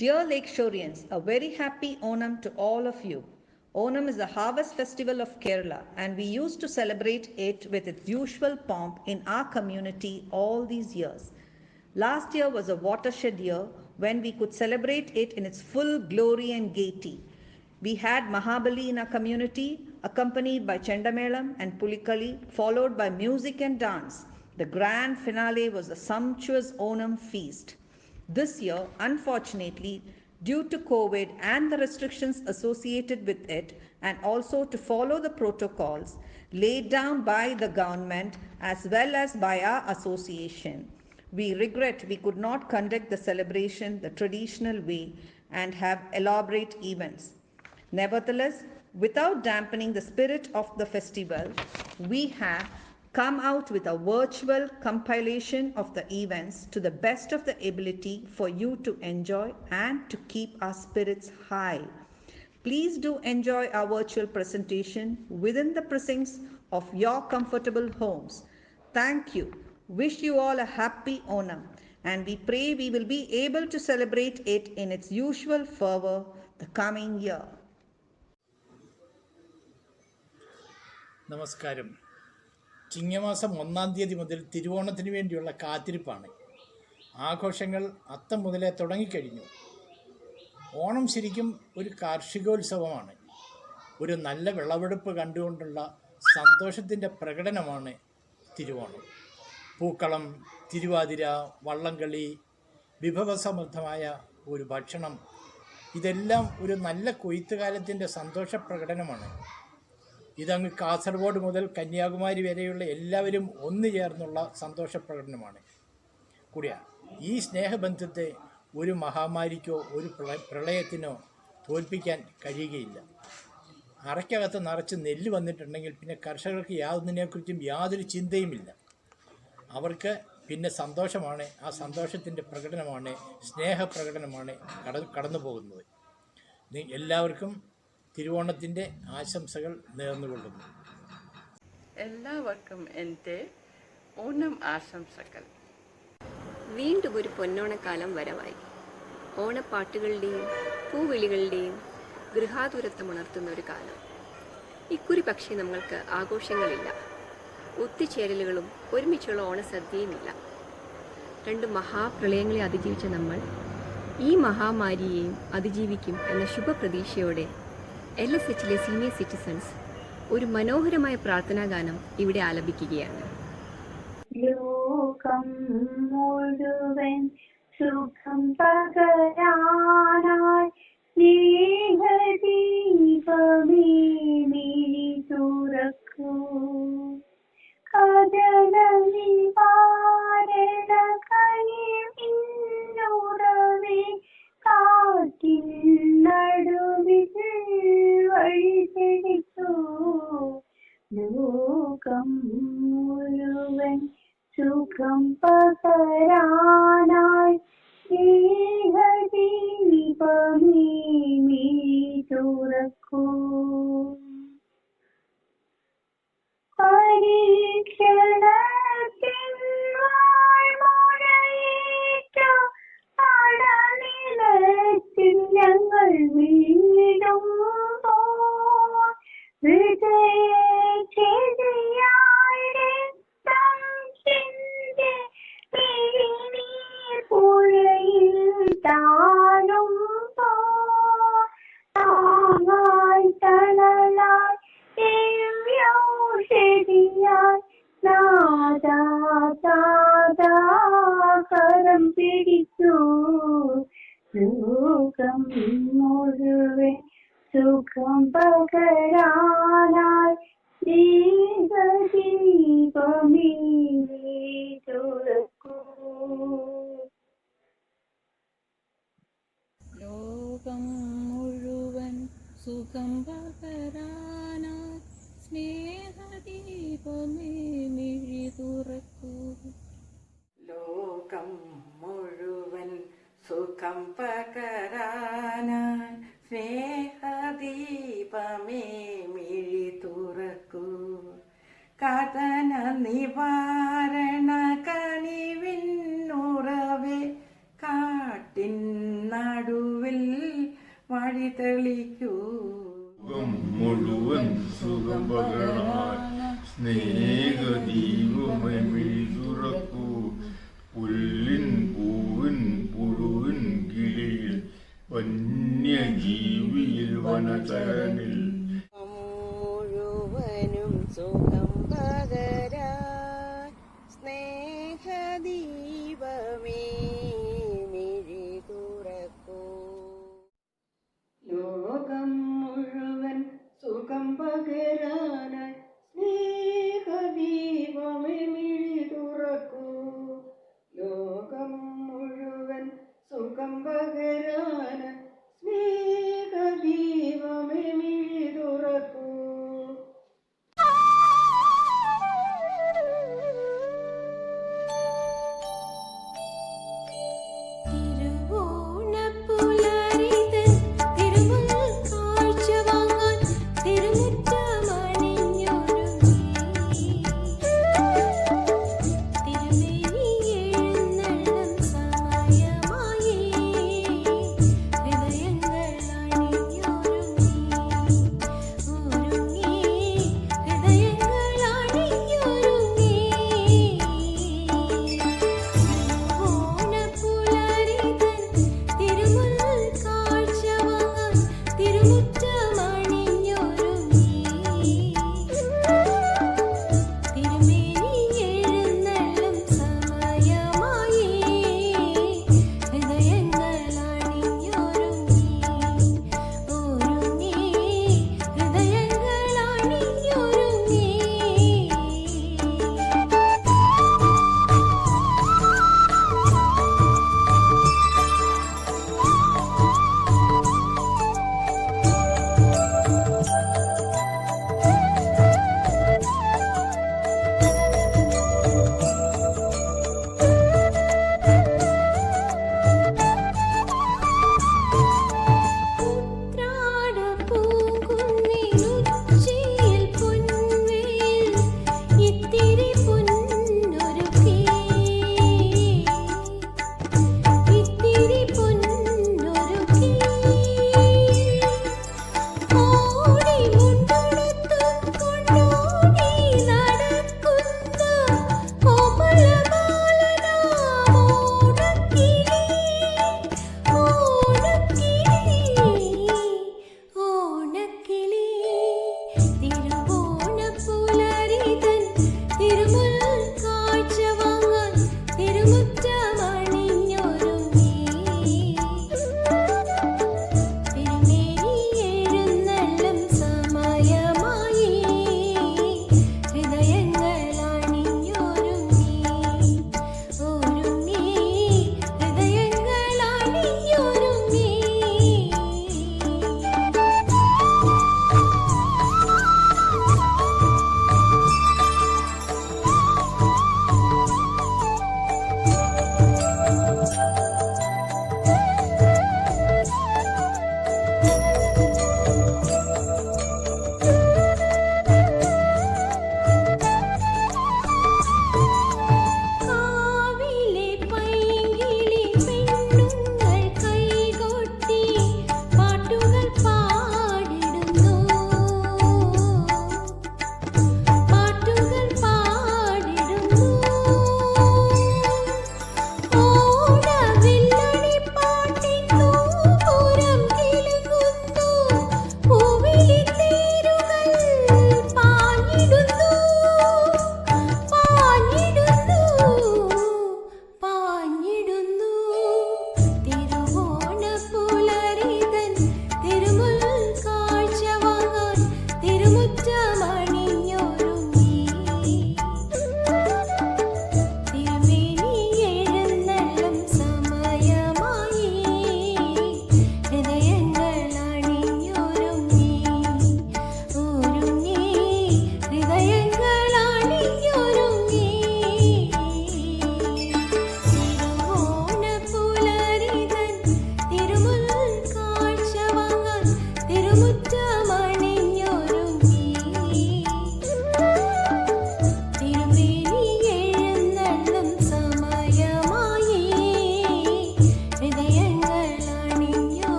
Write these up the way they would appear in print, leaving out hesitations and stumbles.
Dear Lakeshorians, a very happy Onam to all of you. Onam is the harvest festival of Kerala, and we used to celebrate it with its usual pomp in our community all these years. Last year was a watershed year when we could celebrate it in its full glory and gaiety. We had Mahabali in our community, accompanied by Chendamelam and Pulikali, followed by music and dance. The grand finale was a sumptuous Onam feast. This year, unfortunately, due to COVID and the restrictions associated with it, and also to follow the protocols laid down by the government as well as by our association, we regret we could not conduct the celebration the traditional way and have elaborate events. Nevertheless, without dampening the spirit of the festival, we have come out with a virtual compilation of the events to the best of the ability for you to enjoy and to keep our spirits high. Please do enjoy our virtual presentation within the precincts of your comfortable homes. Thank you. Wish you all a happy Onam, and we pray we will be able to celebrate it in its usual fervor the coming year. നമസ്കാരം. ചിങ്ങമാസം 1-ാം തീയതി മുതൽ തിരുവോണത്തിന് വേണ്ടിയുള്ള കാത്തിരിപ്പാണ്. ആഘോഷങ്ങൾ അത്തം മുതലേ തുടങ്ങിക്കഴിഞ്ഞു. ഓണം ശരിക്കും ഒരു കാർഷികോത്സവമാണ്. ഒരു നല്ല വിളവെടുപ്പ് കണ്ടുകൊണ്ടുള്ള സന്തോഷത്തിൻ്റെ പ്രകടനമാണ് തിരുവോണം. പൂക്കളം, തിരുവാതിര, വള്ളംകളി, വിഭവസമൃദ്ധമായ ഒരു ഭക്ഷണം, ഇതെല്ലാം ഒരു നല്ല കൊയ്ത്തുകാലത്തിൻ്റെ സന്തോഷ പ്രകടനമാണ്. ഇതങ്ങ് കാസർഗോഡ് മുതൽ കന്യാകുമാരി വരെയുള്ള എല്ലാവരും ഒന്നു ചേർന്നുള്ള സന്തോഷ പ്രകടനമാണ് കൂടിയാണ്. ഈ സ്നേഹബന്ധത്തെ ഒരു മഹാമാരിക്കോ ഒരു പ്രളയത്തിനോ തോൽപ്പിക്കാൻ കഴിയുകയില്ല. അറയ്ക്കകത്ത് നിറച്ച് നെല്ല് വന്നിട്ടുണ്ടെങ്കിൽ പിന്നെ കർഷകർക്ക് യാതൊന്നിനെക്കുറിച്ചും യാതൊരു ചിന്തയുമില്ല. അവർക്ക് പിന്നെ സന്തോഷമാണ്. ആ സന്തോഷത്തിൻ്റെ പ്രകടനമാണ്, സ്നേഹപ്രകടനമാണ് കടന്നു പോകുന്നത്. എല്ലാവർക്കും തിരുവോണത്തിൻ്റെ ആശംസകൾ നേർന്നുകൊള്ളുന്നു. എല്ലാവർക്കും എൻ്റെ ഓണം ആശംസകൾ. വീണ്ടും ഒരു പൊന്നോണക്കാലം വരവായി. ഓണപ്പാട്ടുകളുടെയും പൂവിളികളുടെയും ഗൃഹാതുരത്വമുണർത്തുന്ന ഒരു കാലം. ഇക്കുറി പക്ഷേ നമ്മൾക്ക് ആഘോഷങ്ങളില്ല, ഒത്തുചേരലുകളും ഒരുമിച്ചുള്ള ഓണസദ്യയുമില്ല. 2 മഹാപ്രളയങ്ങളെ അതിജീവിച്ച നമ്മൾ ഈ മഹാമാരിയെയും അതിജീവിക്കും എന്ന ശുഭപ്രതീക്ഷയോടെ LSHലെ സീനിയർ സിറ്റിസൺസ് ഒരു മനോഹരമായ പ്രാർത്ഥനാഗാനം ഇവിടെ ആലപിക്കുകയാണ്. ലോകം മുഴുവൻ സുഖം പകരാനായി സ്നേഹദീപമേ മിഴി തുറക്കൂ. കജല നിവാരണ കനിവിന്നുറവേ കാറ്റിൻ നടുവിൽ വഴിതെളിക്കൂ. ലോകം മുഴുവൻ സുഖം പകരാനായി സ്നേഹദീപമേ മിഴി തുറക്കൂ. പരീക്ഷണത്തിൻ വാൾമുനയേറ്റു പടനിലത്തിൽ ഞങ്ങൾ വീഴുമ്പോൾ ഹൃദയചേതയായി രക്തം ചിന്തി മിഴിനീർ പുഴയിൽ താഴുമ്പോൾ താങ്ങായി തണലായി ശരിയായി കരം പിടിക്കൂ. ലോകം മുഴുവൻ സുഖം പകരാനായി ദീപമേ തുറക്കൂ. ലോകം മുഴുവൻ സുഖം പകരാനായി സ്നേഹദീപമേ മിഴി തുറക്കൂ. ലോകം മുഴുവൻ സുഖം പകരാനായി സ്നേഹദീപമേ മിഴി തുറക്കൂ. കഥന നിവാരണ കനിവിന്നുറവേ കാട്ടിൻ നടുവിൽ വഴി തെളിക്കൂ. ലോകം മുഴുവൻ സുഖം പകരാൻ സ്നേഹദീപമേ മിഴി തുറക്കൂ. പുല്ലിൻ പൂവിൻ പുഴുവിൻ കിളിയിൽ വന്യജീവിയിൽ വനചരനിൽ മുഴുവനും സുഖം പകരാൻ സ്നേഹദീപമേ മിഴി തുറക്കൂ. ലോകം മുഴുവൻ സുഖം പകരാനായി സ്നേഹദീപമേ മിഴി തുറക്കൂ. ലോകം മുഴുവൻ സുഖം പകരാനായി സ്നേഹദീപമേ മിഴി തുറക്കൂ.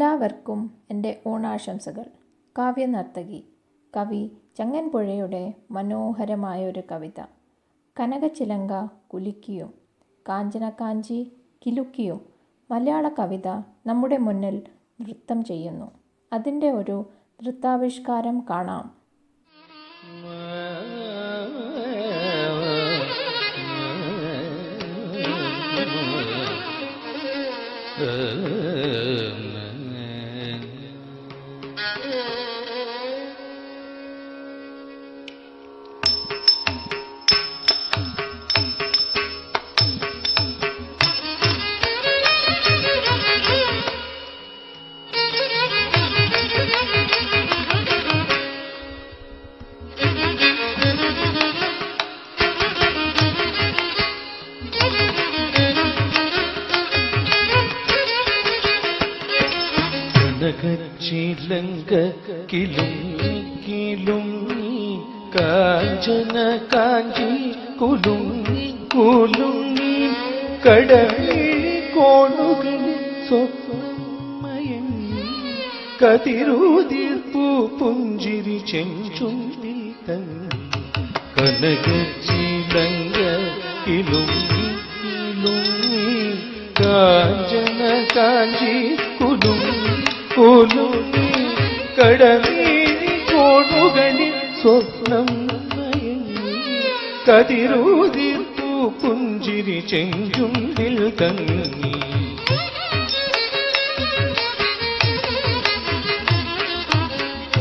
എല്ലാവർക്കും എൻ്റെ ഓണാശംസകൾ. കാവ്യനർത്തകി കവി ചങ്ങൻപുഴയുടെ മനോഹരമായൊരു കവിത. കനകച്ചിലങ്ക കുലുക്കിയും കാഞ്ചനക്കാഞ്ചി കിലുക്കിയും മലയാള കവിത നമ്മുടെ മുന്നിൽ നൃത്തം ചെയ്യുന്നു. അതിൻ്റെ ഒരു നൃത്താവിഷ്കാരം കാണാം. കനകച്ചിലങ്ക കിലുങ്ങി കിലുങ്ങി കാഞ്ചന കാഞ്ചി കുലുങ്ങി കുലുങ്ങി കടലിൽ കോണുകളിൽ സ്വപ്നമയങ്ങി കതിരൂതിർപ്പൂ പുഞ്ചിരി ചെഞ്ചുണ്ടിൽ തങ്ങി. കനകച്ചിലങ്ക കിലുങ്ങി കിലുങ്ങി കാഞ്ചന കാഞ്ചി കുലുങ്ങി കുലുങ്ങി കടമേനി കോണുകളിൽ സ്വപ്നം മയങ്ങി കതിരൂതിർപ്പൂ പുഞ്ചിരി ചെഞ്ചുണ്ടിൽ തങ്ങി.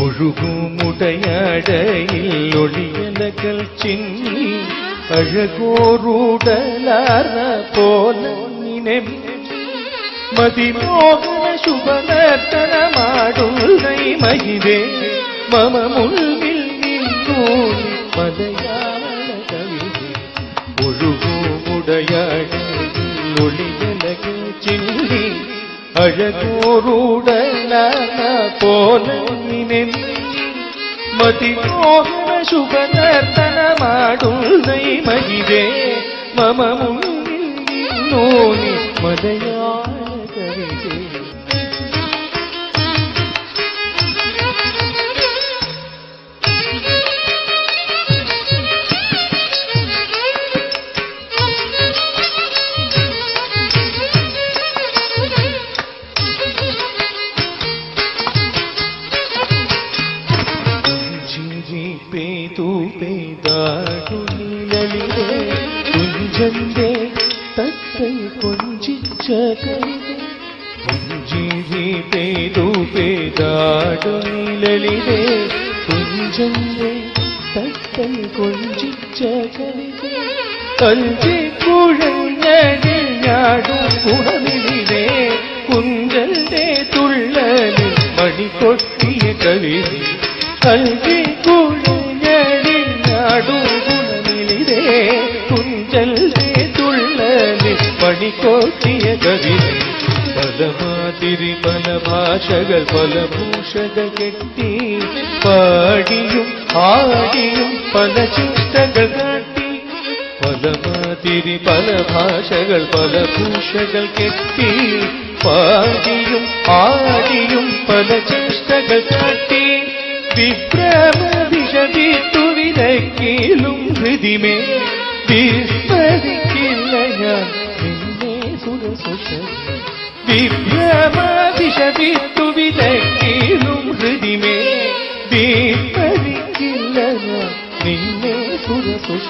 ഒഴുകുമുടയടയിൽ ഒളിയലകൾ ചിന്നി അഴകോറൂടലാർന്ന പോലിനെ മതിമോഹന ശുഭനർത്തനമാടുന്നൈ മഹിതേ മമ മുൻപിൽ നിന്നു മലയാള കവിതേ. ഒഴുകുമുടയടയിൽ ചിന്നി അഴകോറൂടലാർന്ന പോലിനെ മതിമോഹന ശുഭനർത്തനമാടുന്നൈ മഹിതേ മമ മുൻപിൽ നിന്നു മലയാള കവിതേ. പെയ്താടുനിലളിലെ കുഞ്ചന്റെ തത്തൈ കൊഞ്ചിച്ച കവിത. പുഞ്ചിരി പെയ്തു പെയ്താടുനിലളിലെ കുഞ്ചന്റെ തത്തൈ കൊഞ്ചിച്ച കവിത. കഞ്ചിക്കുഴഞ്ഞടിൽ ഞാടും കുടമിലെ കുഞ്ചന്റെ തുള്ളലിൽ മണികൊട്ടിയ കവിത. കൽവിക്കുഴഞ്ഞടിൽ ഞാടും കുടമിലെ കുഞ്ചന്റെ തുള്ളലിൽ മണികൊട്ടിയ കവിത. പലമാതിരി പല ഭാഷകൾ പല ഭൂഷകൾ കെട്ടി പാടിയും ആടിയും പല ചിഷ്ടകൾ കാട്ടി. പലമാതിരി പല ഭാഷകൾ പല ഭൂഷകൾ കെട്ടി പാടിയും ആടിയും പല ചിഷ്ടകൾ കാട്ടി. വിഭ്രമവിഷവിത്തു വിലക്കിലും ഹൃദിമേ വിസ്മരിക്കില്ല ഞാൻ നിന്നെ സുരസുഷ. വിഭ്രമവിഷവിത്തു വിലക്കിലും ഹൃദിമേ വിസ്മരിക്കില്ല ഞാൻ നിന്നെ സുരസുഷ.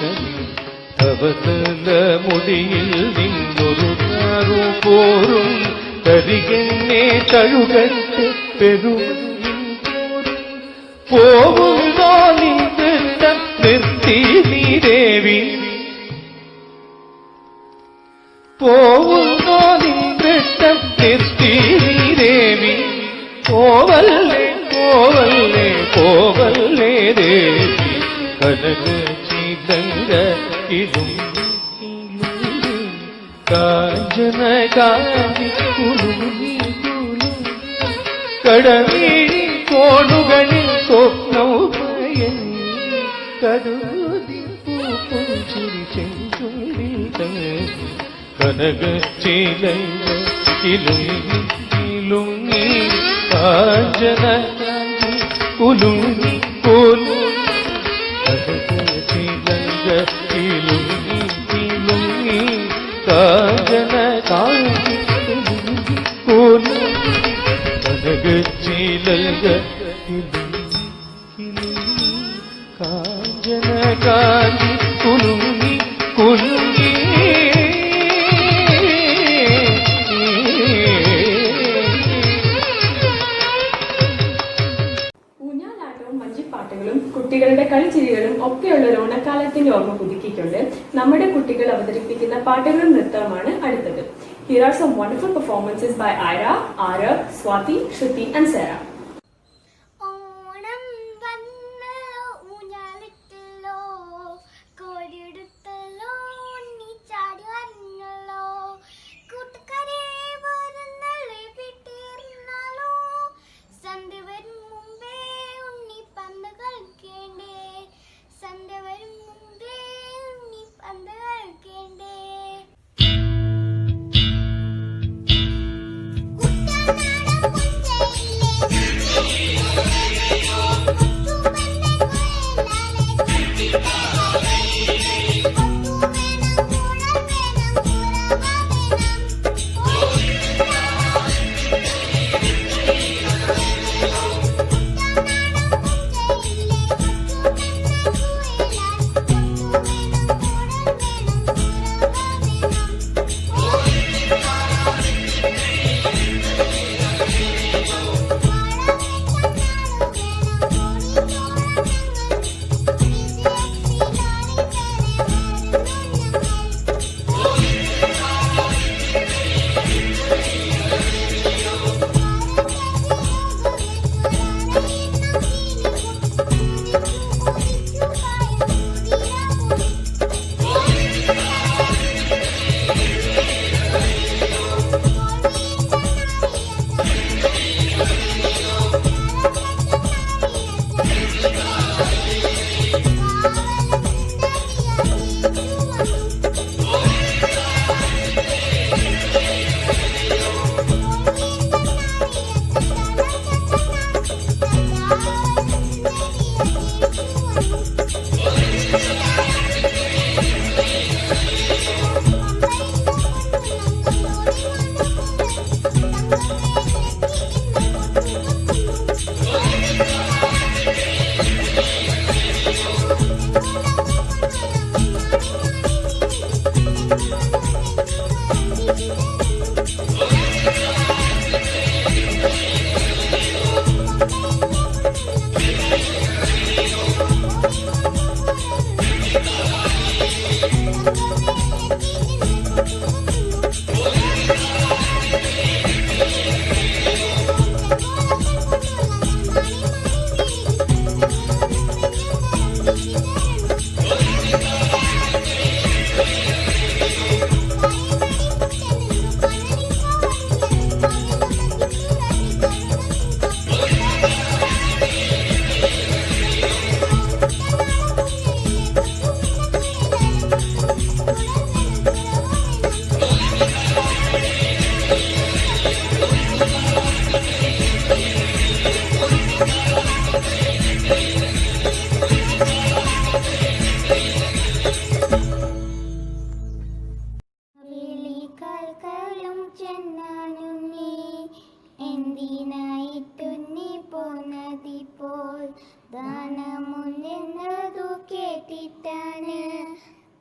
അവതല മുടിയിൽ നിന്നൊരു നാറു പോരും കരികെന്നെ തഴുകട്ടെ പെരുപോരും. പോവുന്നോ നീ നൃത്തം നിർത്തി നീ ദേവി. പോവുന്നോ നീ നൃത്തം നിർത്തി നീ ദേവി. പോവല്ലേ പോവല്ലേ പോവല്ലേ ദേവി. കനകച്ചിലങ്ക കിലുങ്ങി കാഞ്ചന കാഞ്ചി കുലുങ്ങി കുലുങ്ങി കടമീഴി കോണുകളിൽ സ്വപ്നമയങ്ങി കരുതിപ്പൂ പുഞ്ചിരി ചെഞ്ചുണ്ടിൽ തങ്ങി. കനകച്ചിലങ്ക കിലുങ്ങി കിലുങ്ങി കാഞ്ചന കാഞ്ചി കുലുങ്ങി കുലുങ്ങി ചിലങ്ക കിലുങ്ങി കിലുങ്ങി കാഞ്ചന കാഞ്ചി കുലുങ്ങി കുലുങ്ങി ചിലങ്ക കിലുങ്ങി കിലുങ്ങി കാഞ്ചന കാഞ്ചി കുലുങ്ങി കുലുങ്ങി. ഊഞ്ഞാലാട്ടവും മഞ്ചിപ്പാട്ടുകളും കുട്ടികളുടെ കളിച്ചിരികളും ഒക്കെയുള്ള ഒരു ഓണക്കാലത്തിന്റെ ഓർമ്മ പുതുക്കിക്കൊണ്ട് നമ്മുടെ കുട്ടികൾ അവതരിപ്പിക്കുന്ന പാട്ടുകളും നൃത്തവുമാണ് അടുത്തത്. Here are some wonderful performances by Ira, Arav, Swati, Shruti and Sarah.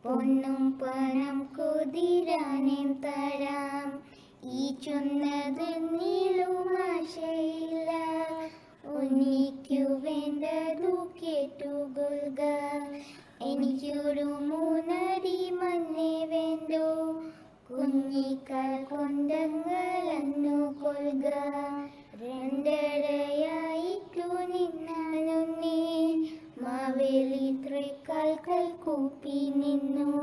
പൊന്നും പണം കുതിരാനും തരാം ഈ ചൊന്നത് നീളുമാശയില്ല ഉന്നിക്കു വേണ്ടതു കേട്ടുകൊള്ളുക എനിക്കൊരു മൂന്നടി മണ്ണേ വേണ്ടോ കുഞ്ഞിക്കാൽ കൊണ്ടങ്ങളന്നു കൊള്ളുക രണ്ടരയായിട്ടു നിന്നാലുന്നേ മാവേലി തൃക്കാൽക്കൽ കൂപ്പി നിന്നു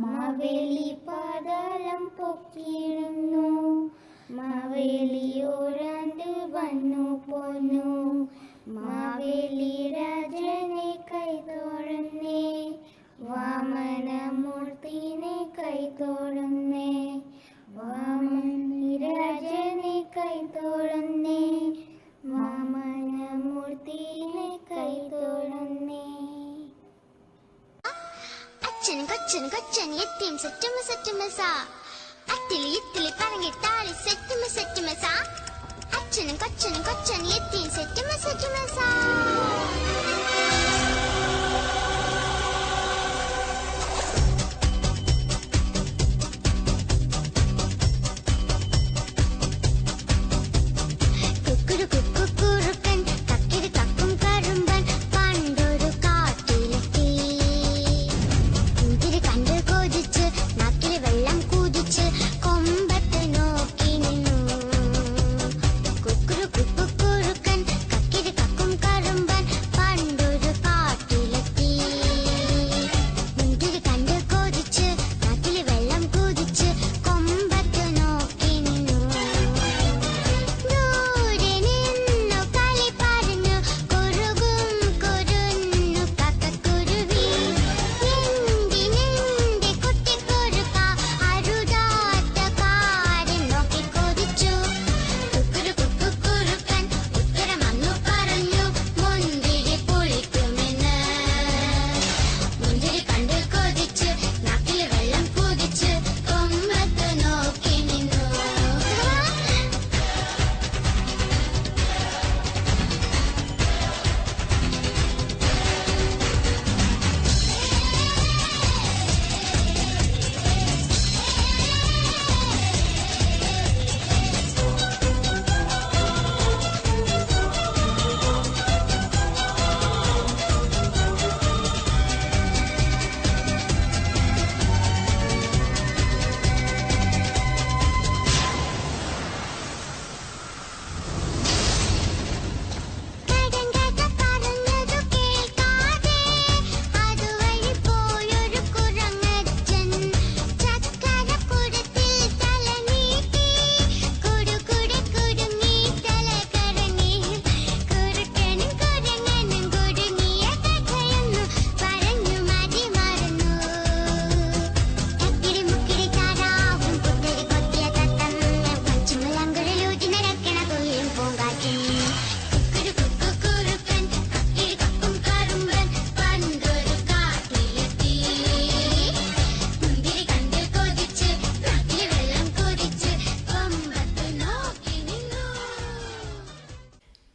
മാവേലി പാതാളം പൊക്കിയിരുന്നു മാവേലി ഓരാണ്ട് വന്നു പോന്നു മാവേലി രാജനെ കൈതൊഴുന്നേ വാമനമൂർത്തിനെ കൈതൊഴുന്നേ വാമനി രാജനെ കൈതൊഴുന്നേ അച്ഛൻ കൊച്ചൻ എത്തിയും സെറ്റുമ സെറ്റുമ സാ അത്തിലി ഇത്തിലി പറഞ്ഞിട്ടാളി സെറ്റുമ സെറ്റുമ സാ അച്ഛനും കൊച്ചനും കൊച്ചൻ എത്തിയും സെറ്റുമ സെറ്റുമ സാ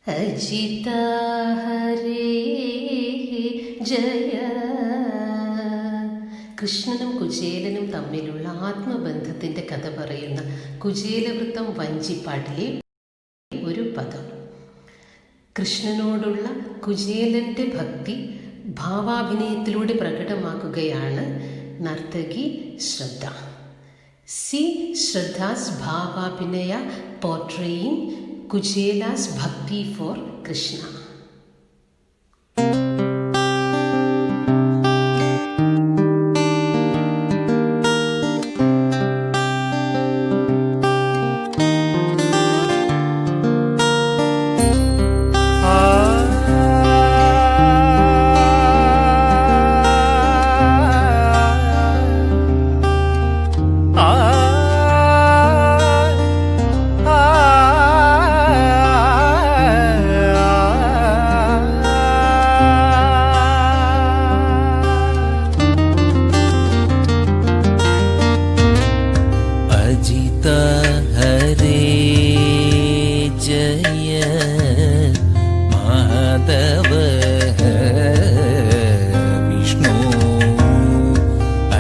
അജിത ഹരേ ജയ. കൃഷ്ണനും കുചേലനും തമ്മിലുള്ള ആത്മബന്ധത്തിൻ്റെ കഥ പറയുന്ന കുചേലവൃത്തം വഞ്ചിപ്പാട്ടിലെ ഒരു പദം. കൃഷ്ണനോടുള്ള കുചേലൻ്റെ ഭക്തി ഭാവാഭിനയത്തിലൂടെ പ്രകടമാക്കുകയാണ് നർത്തകി ശ്രദ്ധ. See Shraddha's Bhavabhinaya portraying Kuchela's bhakti for Krishna.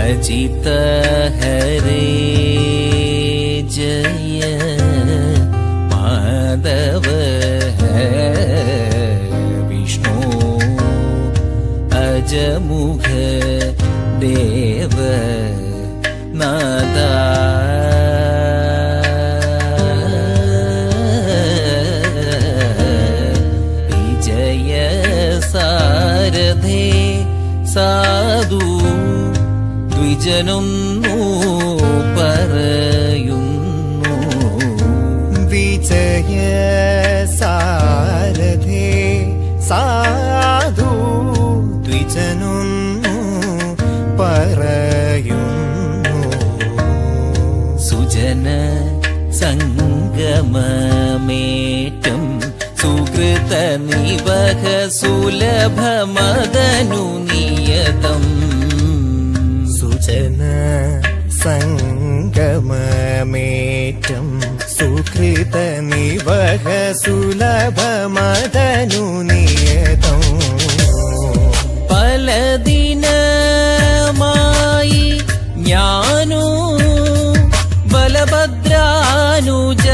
Ajit हरे जय माधव विष्णु अजमुख देव नादा विजय सारथे साधु ദ്വിജനൊന്നു പറയുന്നു വിജയ സാരഥേ സാധു ദ്വിജനൊന്നു പറയുന്നു സുജന സംഗമമേറ്റം സുകൃത നിവഹ സുലഭമദനു നിയതം വചന സംഗമമേറ്റം സുകൃത നിവഹ സുലഭമതനു നിയതം പലദിനമായി ഞാനു ബലഭദ്രാനുജ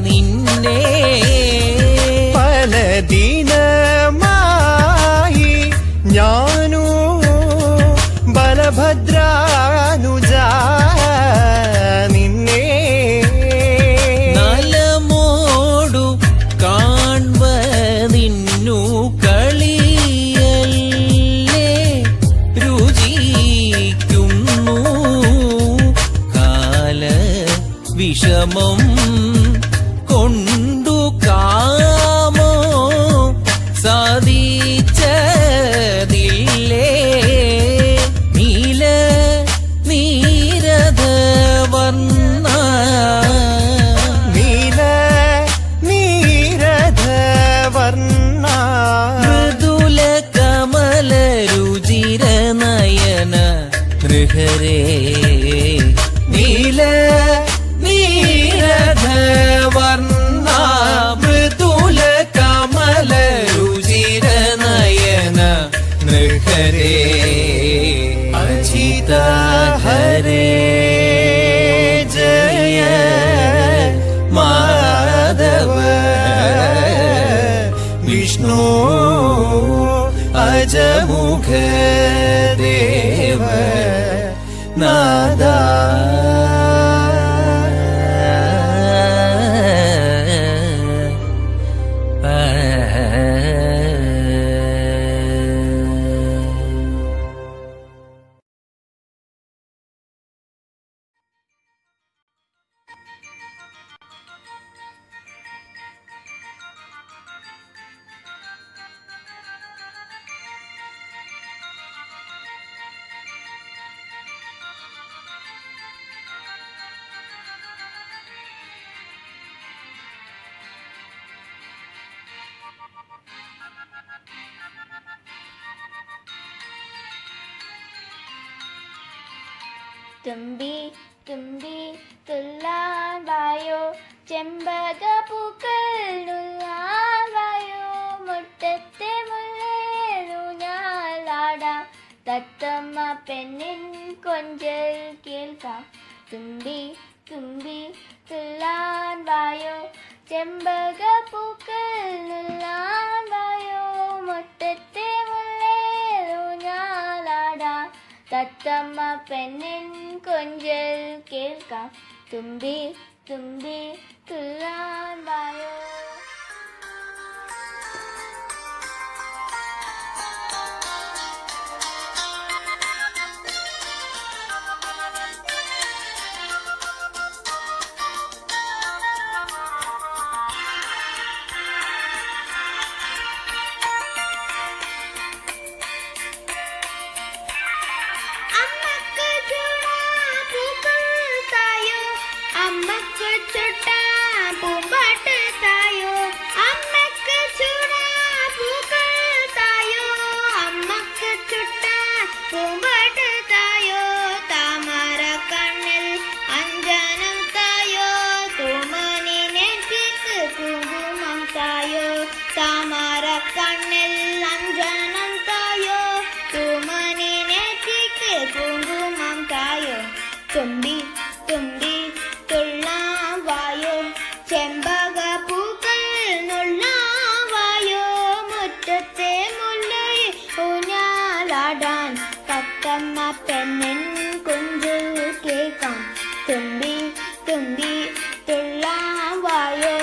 നിന്നെ പലദിനമായി ഞാനു ബലഭദ്രാനുജ നിന്നെ നലമോടു കാൺവതിന്നു കളിയല്ലേ രുചിക്കുന്നു കാല വിഷമം കൊണ്ടു കാമോ സാധിച്ചതില്ലേ നീല നീരധ വർണ്ണ നീല നീരധ വർണ്ണ മൃദുല കമല രുചിര നയന നൃഹരേ നീല നീരധ വർണ്ണ മൃദുല കമല രുചിര നയന നൃഹരേ അജിത ഹരേ ജയ മാധവ വിഷ്ണു അജമുഖ ദേവ നാദ തുമ്പി തുമ്പി തുള്ളാൻ വായോ ചെമ്പക പൂക്കൾ നുള്ളാൻ വായോ മുറ്റത്തെ മുള്ളേറുഞ്ഞാലാടാം തത്തമ്മ പെണ്ണിൻ കൊഞ്ചൽ കേൾക്കാം തുമ്പി തുമ്പി തുള്ളാൻ വായോ ചെമ്പക പൂക്കൾ നുള്ളാൻ വായോ മുറ്റത്തെ മുള്ളേറുഞ്ഞാലാടാം തത്തമ്മ പെണ്ണിൻ കൊഞ്ചൽ കേൾക്കാം തുമ്പി തുമ്പി തുള്ളാൻ വായോ അമ്മക്ക് ചുട്ടാ പൂമ്പാട്ട് തായോ അമ്മക്ക് ചുടാ പൂക്കൾ തായോ അമ്മക്ക് ചുട്ടാ പൂമ്പാട്ട് തായോ താമര കണ്ണിൽ അഞ്ജനം തായോ തുമനി നെറ്റിക്ക് കുങ്കുമം തായോ താമര കണ്ണിൽ അഞ്ജനം തായോ തുമനി നെറ്റിക്ക് കുങ്കുമം തായോ തുമ്പി തുമ്പി തുള്ളാൻ വായോ ചെമ്പക പൂക്കൾ നുള്ളാൻ വായോ മുറ്റത്തെ മുല്ലയിൽ ഊഞ്ഞാലാടാൻ തത്തമ്മ പെണ്ണിൻ കുഞ്ചിൽ കേൾക്കാം തുമ്പി തുമ്പി തുള്ളാൻ വായോ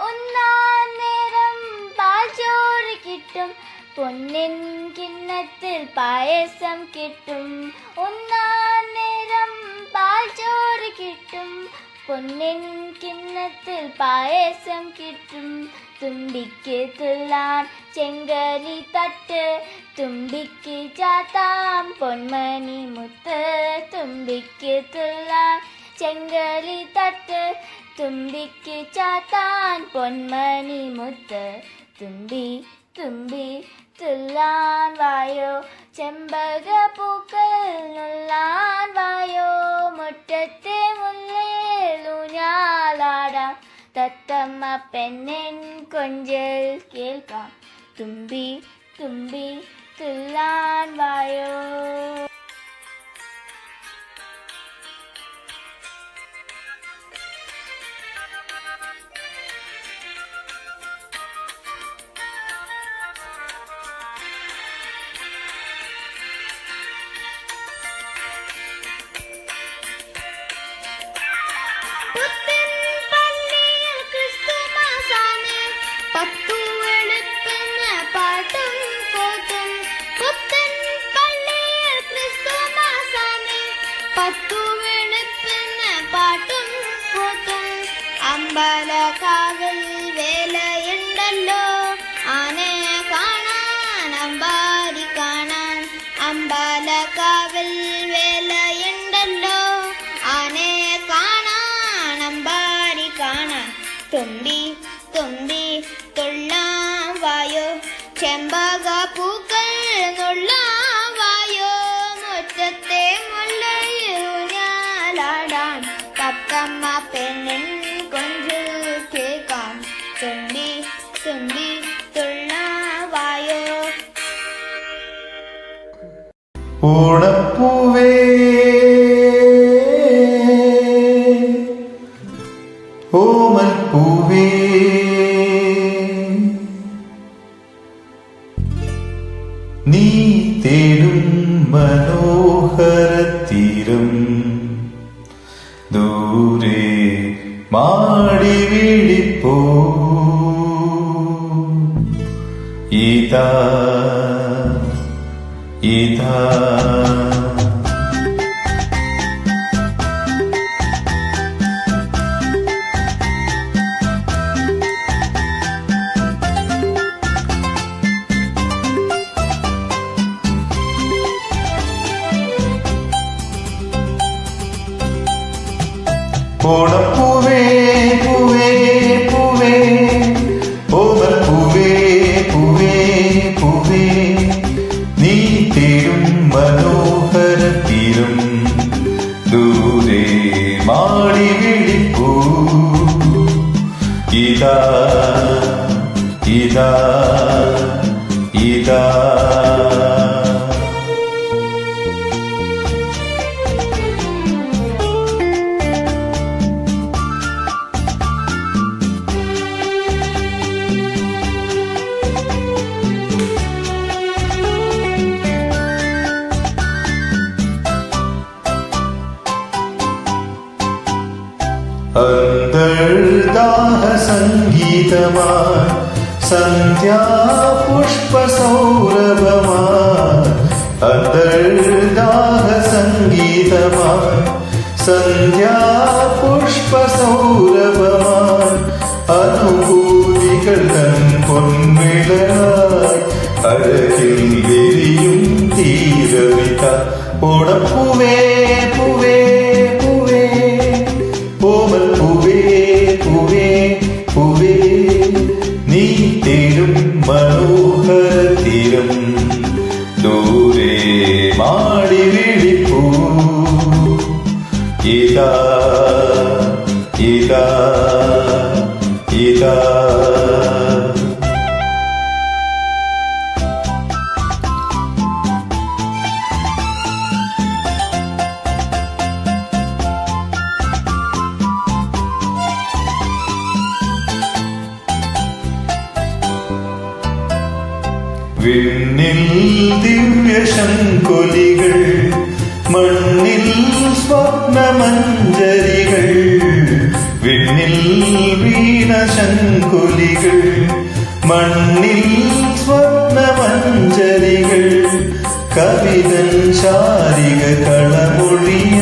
ഒന്നാം നേരം പാൽച്ചോറ് കിട്ടും പൊന്നിൻ കിണ്ണത്തിൽ പായസം കിട്ടും ഒന്നാം നേരം പാൽച്ചോറ് കിട്ടും പൊന്നിൻ കിണ്ണ ഓണത്തിൽ പായസം കിട്ടും തുമ്പിക്ക് തുള്ളാൻ ചെങ്കലി തട്ട് തുമ്പിക്ക് ചാത്താം പൊന്മണി മുത്ത് തുമ്പിക്ക് തുള്ളാൻ ചെങ്കലി തട്ട് തുമ്പിക്ക് ചാത്താൻ പൊന്മണി മുത്ത് തുമ്പി തുമ്പി തുള്ളാൻ വായോ ചെമ്പക പൂക്കൾ നുള്ളാൻ വായോ മുറ്റത്തെ മുല്ലേലൂഞ്ഞാലാടാം തത്തമ്മ പെണ്ണിൻ കൊഞ്ചൽ കേൾക്കാം തുമ്പി തുമ്പി തുള്ളാൻ വായോ. അമ്പലക്കാവിൽ വേലയുണ്ടല്ലോ ആനയെ കാണാൻ അമ്പാരി കാണാൻ അമ്പലക്കാവിൽ വേലയുണ്ടല്ലോ ആനയെ കാണാൻ അമ്പാരി കാണാൻ തുമ്പി തുമ്പി തുള്ളാൻ വായോ ചെമ്പക പൂക്കൾ നുള്ളാൻ വായോ മുറ്റത്തെ മുല്ലയൂഞ്ഞാലാടാൻ തത്തമ്മ പെണ്ണിൻ കൊഞ്ചു കേൾക്കാം തുമ്പി തുമ്പി തുള്ളാൻ വായോ. ഓണപ്പൂവേ ഓമൽ പൂവേ നീ തേടും മനോഹരതീരം ദൂരെ മാടി വിളിപ്പോ ഇതാ ഇതാ ഓണപ്പൂവേ പൂവേ പൂവേ ഓമൽ പൂവേ പൂവേ പൂവേ നീ തേടും മനോഹര തീരം ദൂരെ മാടി വിളിപ്പൂ ഇതാ ഇതാ ഇതാ അന്തർദാഹ സംഗീതമായി സന്ധ്യാ പുഷ്പസൗരഭമായി അന്തർദാഹ സംഗീതമായി സന്ധ്യാ പുഷ്പസൗരഭമായി അനുഭൂതികൾ തൻ പൊൻവിളയായി അഴകിൽ എരിയും തീരവിത ഓണപ്പൂവേ പൂവേ പൂവേ ഓമൽ പൂവേ പൂവേ പൂവേ നീ തേടും മനോഹര തീരം ദൂരെ മാടി വിളിപ്പൂ ഇതാ ഇതാ ഇതാ വിണ്ണിൽ ദിവ്യശങ്കുലികൾ മണ്ണിൽ സ്വപ്നമഞ്ജരികൾ വിണ്ണിൽ വീണശങ്കുലികൾ മണ്ണിൽ സ്വപ്നമഞ്ജരികൾ കവിതൻ ശാരിക കളമൊഴിയ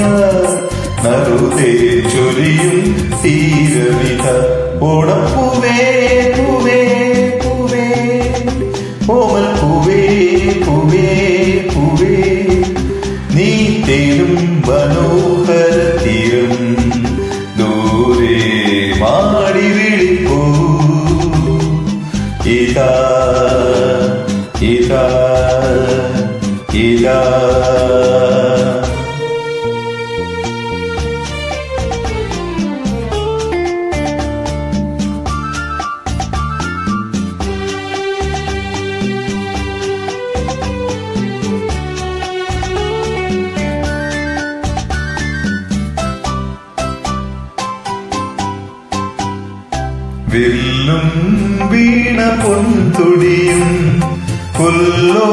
നറു മറുതേ ചൊരിയും തീരമിത ഓണപ്പൂവേ പൂവേ പൂവേ ഓമൽ പൂവേ പൂവേ പൂവേ നീ തേടും മനോഹര തീരം ദൂരെ മാടി വിളിപ്പൂ ഇതാ ഇതാ ഇതാ വില്ലും വീണ പൊൻതുടിയും കൊല്ലോ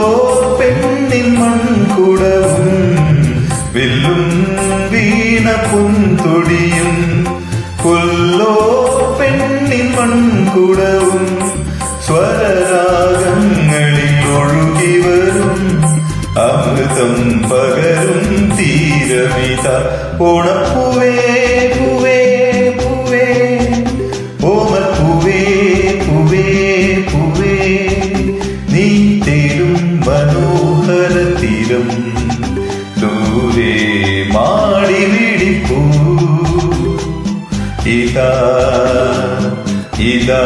പെണ്ണിൻ മൺകുടവും വില്ലും വീണ പൊൻതുടിയും കൊല്ലോ പെണ്ണിൻ മൺകുടവും സ്വരരാഗങ്ങളിൽ ഒഴുകി വരും അമൃതം പകരും തീരമിത ഓണപ്പൂവേ പൂവേ പൂവേ ഓമൽ പൂവേ പൂവേ പൂവേ നീ തേടും മനോഹര തീരം ദൂരെ മാടി വിളിപ്പൂ ഇതാ ഇതാ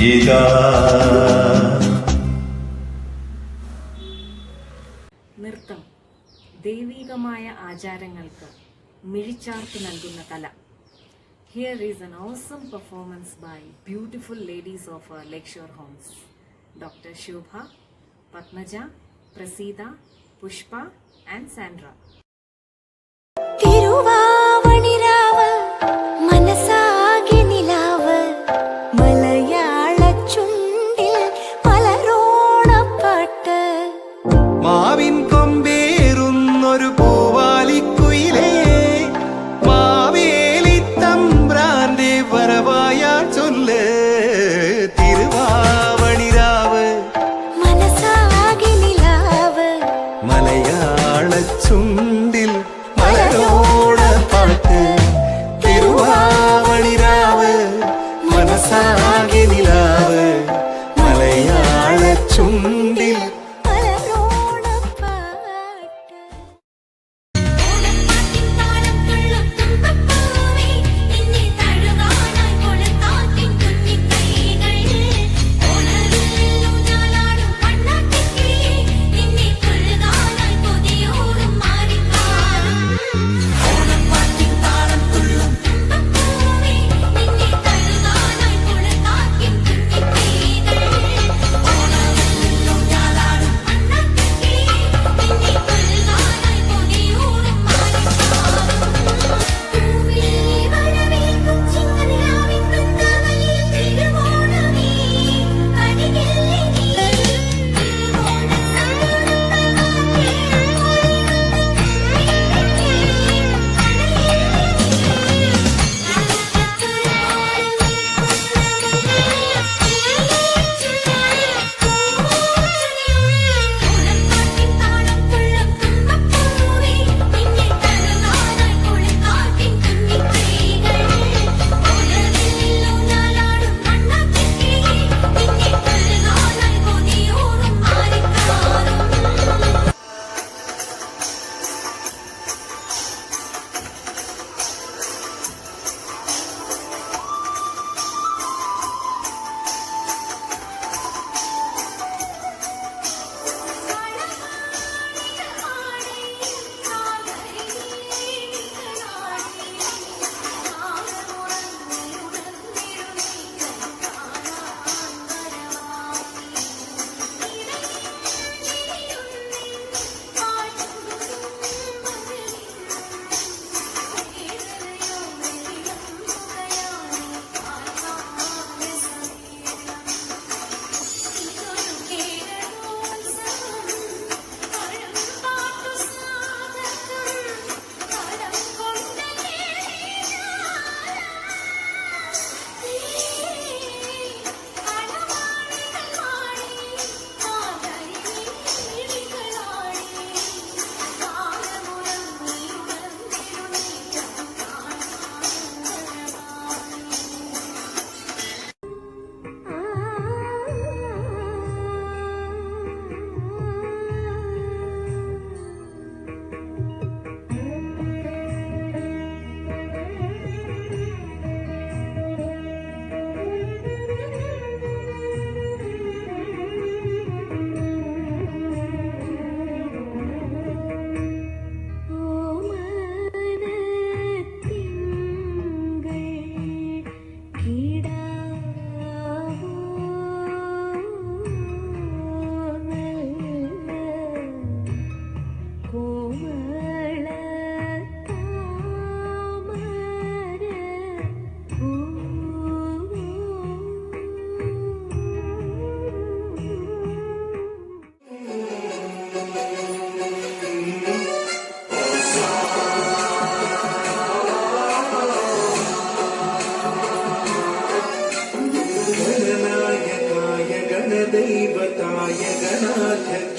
ഇതാ. നൃത്തം ദൈവികമായ ആചാരങ്ങൾക്ക് മിഴിച്ചാർത്ത് നൽകുന്ന കല. Here is an awesome performance by beautiful ladies of our lecture homes, Dr. Shobha, Padmaja, Prasida, Pushpa and Sandra. തിരുവാവണിരാവ് മനസാകെ നിലാവ് മലയാള ചുണ്ടിൽ മലരോണപ്പാട്ട് മാവിൻ കൊമ്പേറുന്നൊരു പൂവാലിക്കുയിലേ മാവേലി തമ്പ്രാന്റെ വരവായ ചൊല്ല് തിരുവാവണിരാവ് മനസാകെ നിലാവ് മലയാള ചുണ്ടിൽ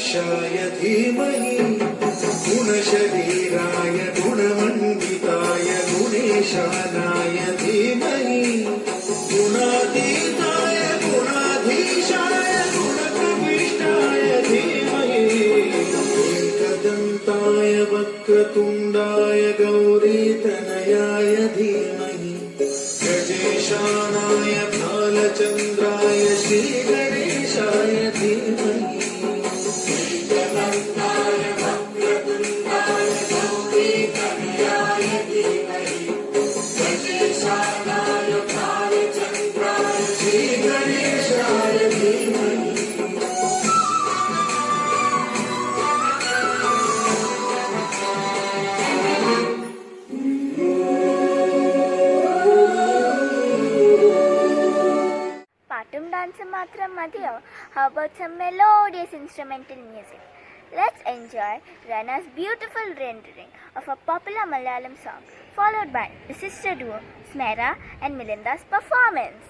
गणेशाय धीमहि गुणशरीराय गुणमण्डिताय गुणेशानाय धीमहि गुणातीताय गुणाधीशाय गुणप्रविष्टाय धीमहि एकदन्ताय वक्रतुण्डाय गौरीतनयाय धीमहि गजेशानाय भालचन्द्राय श्रीगणेशाय धीमहि एकदन्ताय वक्रतुण्डाय गौरीतनयाय धीमहि गजेशानाय भालचन्द्राय श्रीगणेशाय धीमहि പാട്ടും ഡാൻസും മാത്രം മതിയോ? How about some melodious instrumental music? Let's enjoy Rana's beautiful rendering of a popular Malayalam song, followed by the sister duo Smera and Milinda's performance.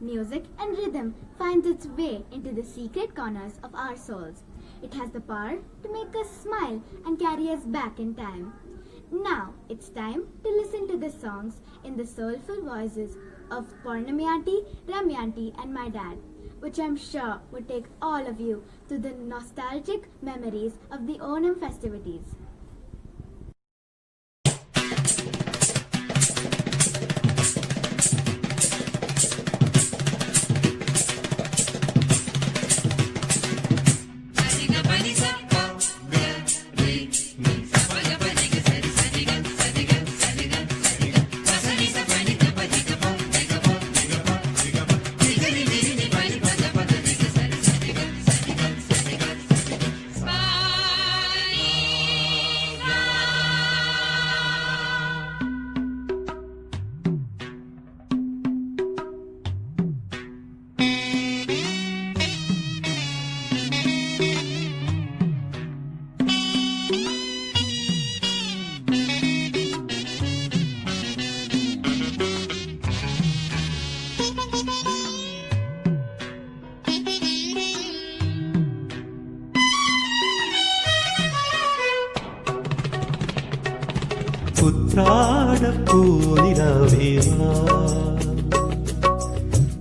music and rhythm finds its way into the secret corners of our souls. It has the power to make us smile and carry us back in time. Now it's time to listen to the songs in the soulful voices of Purnami Aunty, Ramya Aunty and my dad, which I'm sure would take all of you to the nostalgic memories of the Onam festivities. ഉത്രാടപ്പൂനിലാവേവാ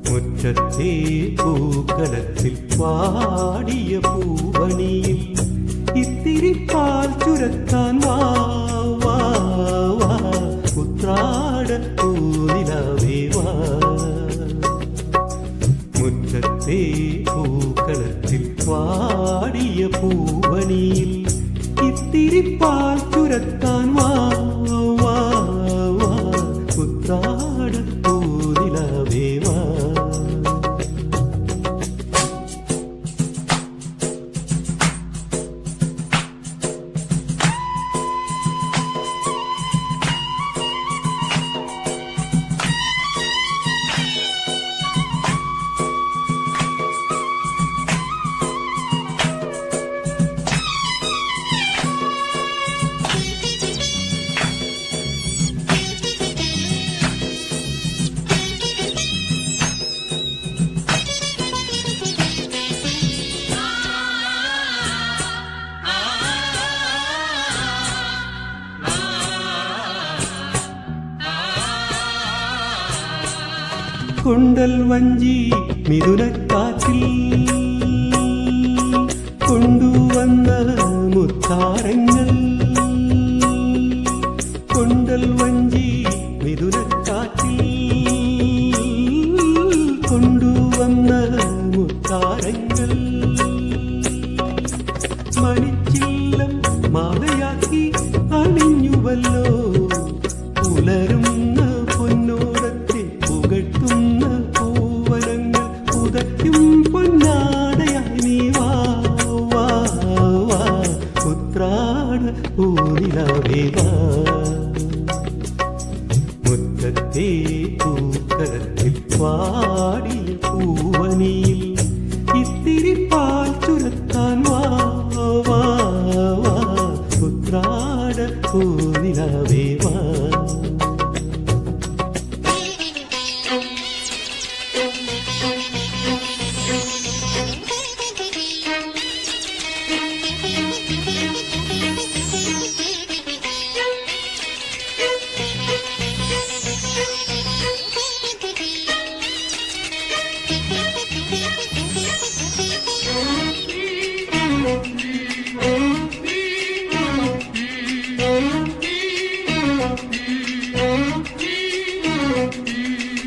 മുറ്റത്തെ പൂക്കളത്തിൽ പാടിയ പൂവണിയിൽ ഇത്തിരി പാൽ ചുരത്താൻ വാ വാ വാ ഉത്രാടപ്പൂനിലാവേവാ മുറ്റത്തെ പൂക്കളത്തിൽ പാടിയ പൂവണിയിൽ ഇത്തിരി പാൽ ചുരത്താൻ വാ വാ വാ ഉത്രാടപ്പൂനിലാവേവാ കൊണ്ടൽ വഞ്ചി മിഥുനക്കാറ്റിൽ കൊണ്ടുവന്ന മുത്താരങ്ങൾ കൊണ്ടൽ വഞ്ചി മിഥുനക്കാറ്റിൽ കൊണ്ടുവന്ന മുത്താരങ്ങൾ മണിച്ചില്ലം മാലയാക്കി അണിഞ്ഞുവല്ലോ പുലരുന്ന പൊന്നോടത്തെ പുകഴ്ത്തുന്ന പൂവനങ്ങൾ പുതയ്ക്കും പൊന്നാടയായി നീ വാ വാ വാ ഉത്രാട പൂനിലാവേ വാ മുറ്റത്തെ പൂക്കളത്തിൽ പാടിയ പൂവനിയിൽ ഇത്തിരി പാൽ ചുരത്താൻ വാ വാ വാ ഉത്രാട പൂനിലാവേ വാ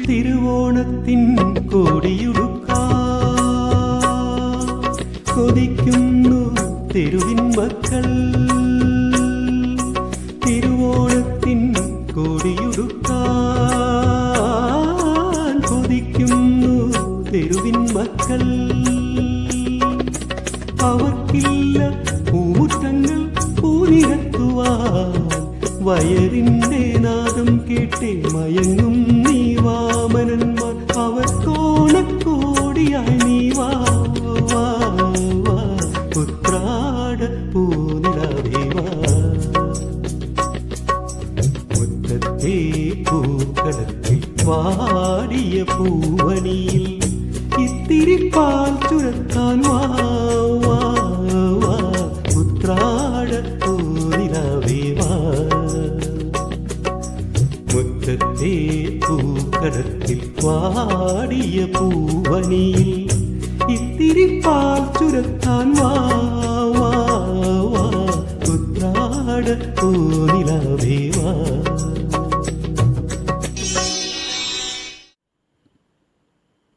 തിരുവോണത്തിൻ കോടിയുടുക്കാൻ കൊതിക്കുന്നു തെരുവിൻ മക്കൾ തിരുവോണത്തിൻ കോടിയുടുക്കാൻ കൊതിക്കുന്നു തെരുവിൻ മക്കൾ അവർക്കില്ല പൂമുറ്റങ്ങൾ പൂനിരത്തുവാൻ വയറിന്റെ നാദം കേട്ടേ മയങ്ങും നീ വാമനന്മാർ അവർക്കോണക്കോടിയായി നീ വാ വാ വാ ഉത്രാട പൂനിലാവേ വാ മുറ്റത്തെ പൂക്കളത്തിൽ വാടിയ പൂവണിയിൽ ഇത്തിരി പാൽ ചുരത്താൻ വാ വാ വാ ഉത്രാട പൂനിലാവേ വാ. മുറ്റത്തെ പൂക്കരത്തിൽ വാടിയ പൂവണിയിൽ ഇത്തിരി പാൽ ചുരത്താൻ വാ വാ വാ ഉത്രാട പൂനിലാവേ വാ.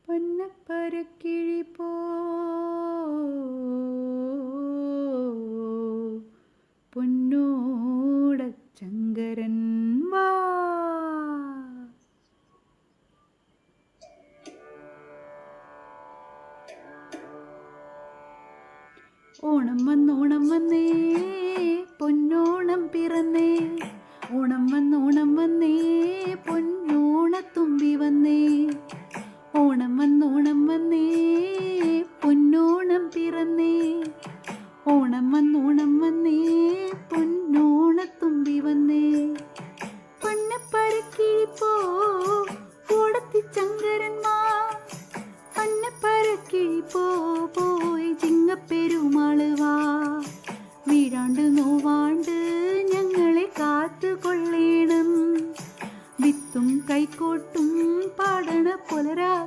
പൊന്നപ്പരക്കിഴി പോ പൊന്നോടച്ചങ്കരൻ വാ. ഓണം വന്നോണം വന്നേ പൊന്നോണം പിറന്നേ. ഓണം വന്നോണം വന്നേ പൊന്നോണത്തുമ്പി വന്നേ. ഓണം വന്നോണം വന്നേ പൊന്നോണം പിറന്നേ. ഓണം വന്നോണം വന്നേ പൊന്നോണത്തുമ്പി വന്നേ. പൊന്നപ്പരക്കിഴി പോ ഓടത്തിച്ചങ്കരന്മാ. പൊന്നപ്പരക്കിഴി പോയി ചിങ്ങപ്പെരുമാള് വാ. വീഴാണ്ട് നോവാണ്ട് ഞങ്ങളെ കാത്തുകൊള്ളേണം. വിത്തും കൈക്കോട്ടും പാടണ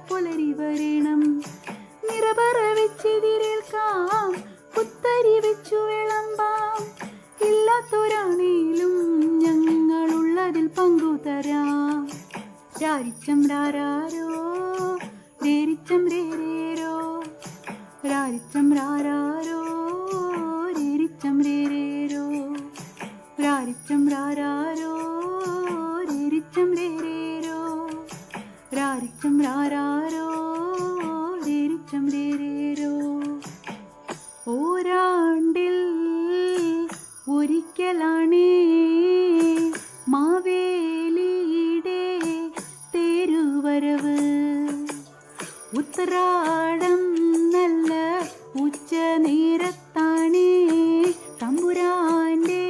പുലരി വരേണം. നിറപറ വെച്ചെതിരേൽക്കാം പുത്തരി വെച്ചു വിളമ്പാം. ഇല്ലാത്തൊരാണേലും ഞങ്ങളുള്ളതിൽ പങ്കുതരാം. രാരിച്ചം രാരാരോ രേരിച്ചം രേരേരോ. രാരിച്ചം രാരാരോ രേരിച്ചം രേരേരോ. രാരിച്ചം രാരാരോ രേരിച്ചം രേരേരോ. രാരിച്ചം രാരാരോ രേരിച്ചം രേരേരോ. ഓരാണ്ടിൽ ഒരിക്കലാണേ മാവേലിയുടെ തേരുവരവ്. ഉത്തരാടം നല്ല ഉച്ച നേരത്താണേ തമ്പുരാന്റെ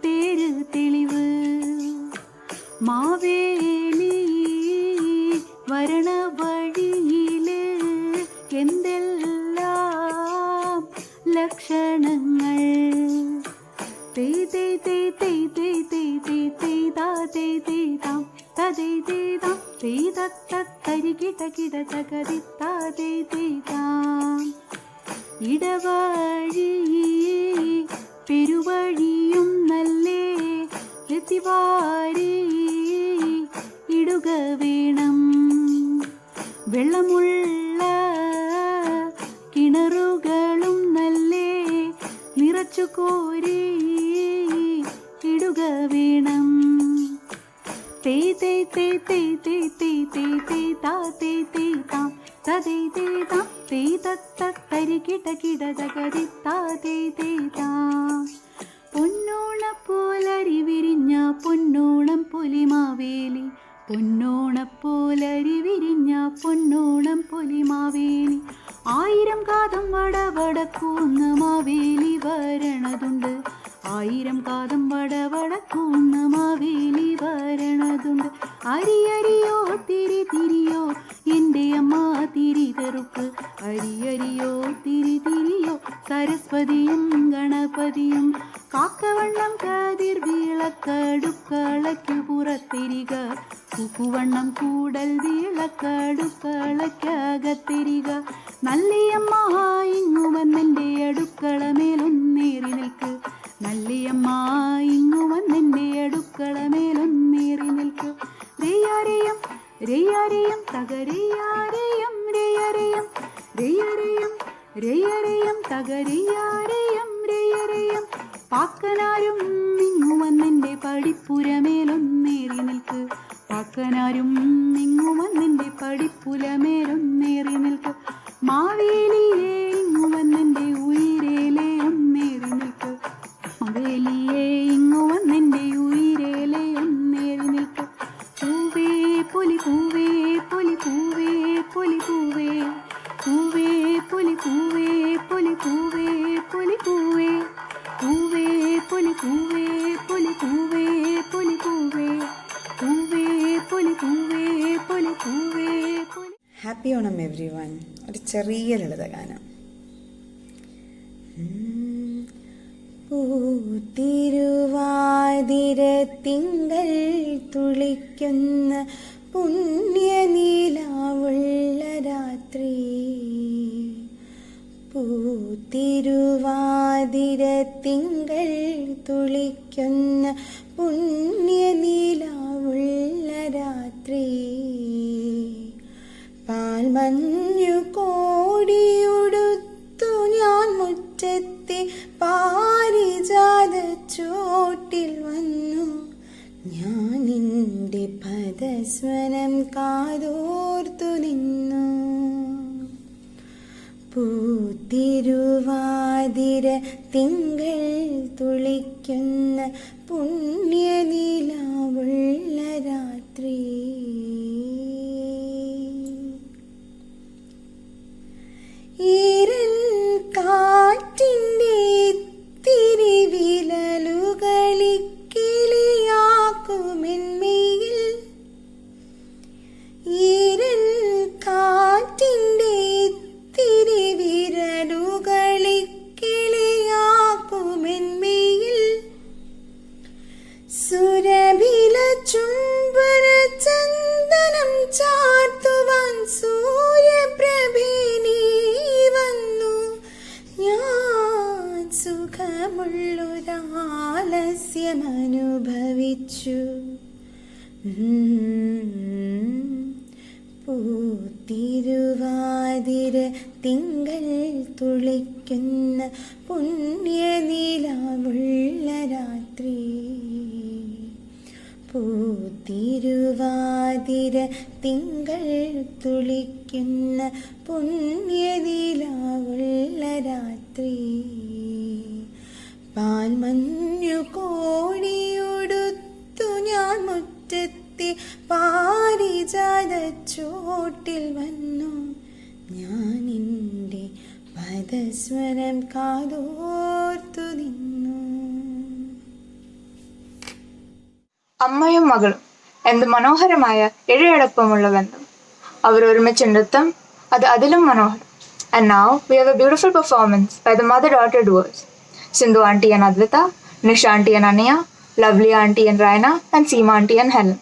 തേര് തെളിവ്. മാവേലി വരണ വഴിയില് എന്തെല്ലാം ലക്ഷണങ്ങൾ. തേയ് തേയ് തേയ് തേയ് തേയ് തേയ് തേയ് തേയ് താ തേയ് തേയ് താം തേയ് തേയ് താം തേയ് തത്തരി കിട കിട തകരി താ തേയ് തേയ് താം. ഇടവഴി പെരുവഴിയും നല്ലേ എത്തിവാരി ഇടുക വേണം. വെള്ളമുള്ള കിണറുകളും നല്ലേ നിറച്ചു കോരി ഇടുക വേണം. തേയ് തേയ് തേയ് തേയ് തേയ് തേയ് തേയ് തേയ് താ തേയ് തേയ് താം തേയ് തേയ് താം തേയ് തത്തരി കിട കിട തകരി താ തേയ് തേയ് താം. പൊന്നോണപ്പോലരി വിരിഞ്ഞ പൊന്നോണം പൊലിമാവേലി. പൊന്നോണപ്പോലരി വിരിഞ്ഞ പൊന്നോണം പൊലിമാവേലി. 1000 കാതം വടവടക്കുന്ന മാവേലി വരണതുണ്ട്. 1000 കാതം വടവടക്കുന്ന മാവേലി വരണതുണ്ട്. അരിയരിയോ തിരി തിരിയോ എൻ്റെ അമ്മ തിരി തെറുപ്പ്. അരിയരിയോ തിരി തിരിയോ സരസ്വതിയും ഗണപതിയും. കാക്കവണ്ണം കതിർ വിളക്കടുക്കളയ്ക്കു പുറത്തിരിക. കുക്കുവണ്ണം കൂടൽ വിളക്കടുക്കളയ്ക്കകത്തിരിക. നല്ലിയമ്മ ഇങ്ങു വന്നെൻ്റെ അടുക്കള മേലൊന്നേറി നിൽക്ക്. നല്ലിയമ്മ ഇങ്ങു വന്നെൻ്റെ അടുക്കള മേലൊന്നേറി നിൽക്ക്. രയ്യാരെയും രയ്യാരെയും തകരയ്യാരെയും രയ്യാരെയും രയ്യാരെയും രയ്യാരെയും തകരയ്യാരെയും രയ്യാരെയും. പാക്കനാരും ഇങ്ങു വന്നെൻ്റെ പടിപ്പുരമേലൊന്നേറി നിൽക്ക്. പാക്കനാരും ഇങ്ങു വന്നെൻ്റെ പടിപ്പുരമേലൊന്നേറി നിൽക്ക്. മാവേലിയെ ഇങ്ങു വന്നെൻ്റെ ഉയരേലെ ഒന്നേറി നിൽക്ക്. മാവേലിയെ ഇങ്ങു വന്നെൻ്റെ ഉയരേലെ ഒന്നേറി നിൽക്ക്. പൂവേ പൊലി പൂവേ പൊലി പൂവേ പൊലി പൂവേ. പൂവേ പൊലി പൂവേ പൊലി പൂവേ പൊലി പൂവേ. പൂവേ പൊലി പൂവേ പൊലി പൂവേ പൊലി പൂവേ. പൂവേ പൊലി ഹാപ്പി ഓണം എവ്രി വൺ. ഒരു ചെറിയ ലളിതഗാനം. പൂത്തിരുവാതിര തിങ്കൾ തുളിക്കുന്ന പുണ്യനീലാവുള്ള രാത്രി. പൂത്തിരുവാതിര തിങ്കൾ തുളിക്കുന്ന പുണ്യനീലാവുള്ള രാത്രി. പാൽമഞ്ഞു കോടിയുടുത്തു ഞാൻ മുറ്റത്തെ പാരിജാത ചോട്ടിൽ വന്നു. ഞാൻ എൻ്റെ പദസ്വനം കാതോർത്തു നിന്നു. പൂത്തിരുവാതിര തിങ്കൾ തുളിക്കുന്ന പുണ്യനീലാവുള്ള രാത്രി. ഈരൻ കാറ്റിൻ്റെ ഇത്തിരി വിരലുകളി കിളിയാക്കുമെന്മയിൽ. ഈരൻ കാറ്റിൻ്റെ ഇത്തിരി വിരലുകളി കിളിയാക്കുമെന്മയിൽ. സുരഭില ചുംബന ചന്ദനം ചാർത്തുവാൻ സൂര്യപ്രഭേ നീ വന്നു. ഞാൻ സുഖമുള്ളൊരാലസ്യമനുഭവിച്ചു. പൂത്തിരുവാതിര തിങ്കൾ തുളിക്കുന്ന പുണ്യനീലാവുള്ള രാത്രി. പൂത്തിരുവാതിര തിങ്കൾ തുളിക്കുന്ന പുണ്യനീലാവുള്ള രാത്രി. പാൽമഞ്ഞു കോടിയുടുത്തു ഞാൻ മുറ്റത്തെ പാരിജാത ചോട്ടിൽ വന്നു. ഞാൻ എൻ്റെ പദസ്വരം കാതോർത്തു നിന്നു. അമ്മയും മകളും എന്ത് മനോഹരമായ ഇഴയടപ്പമുള്ള ബന്ധം. അവർ ഒരുമിച്ച് നൃത്തം, അത് അതിലും മനോഹരം. And now we have a beautiful performance by the mother-daughter duos, Sindhu Auntie and Advita, Nisha Auntie and Aniya, Lovely Auntie and Raina, and Seema Auntie and Helen.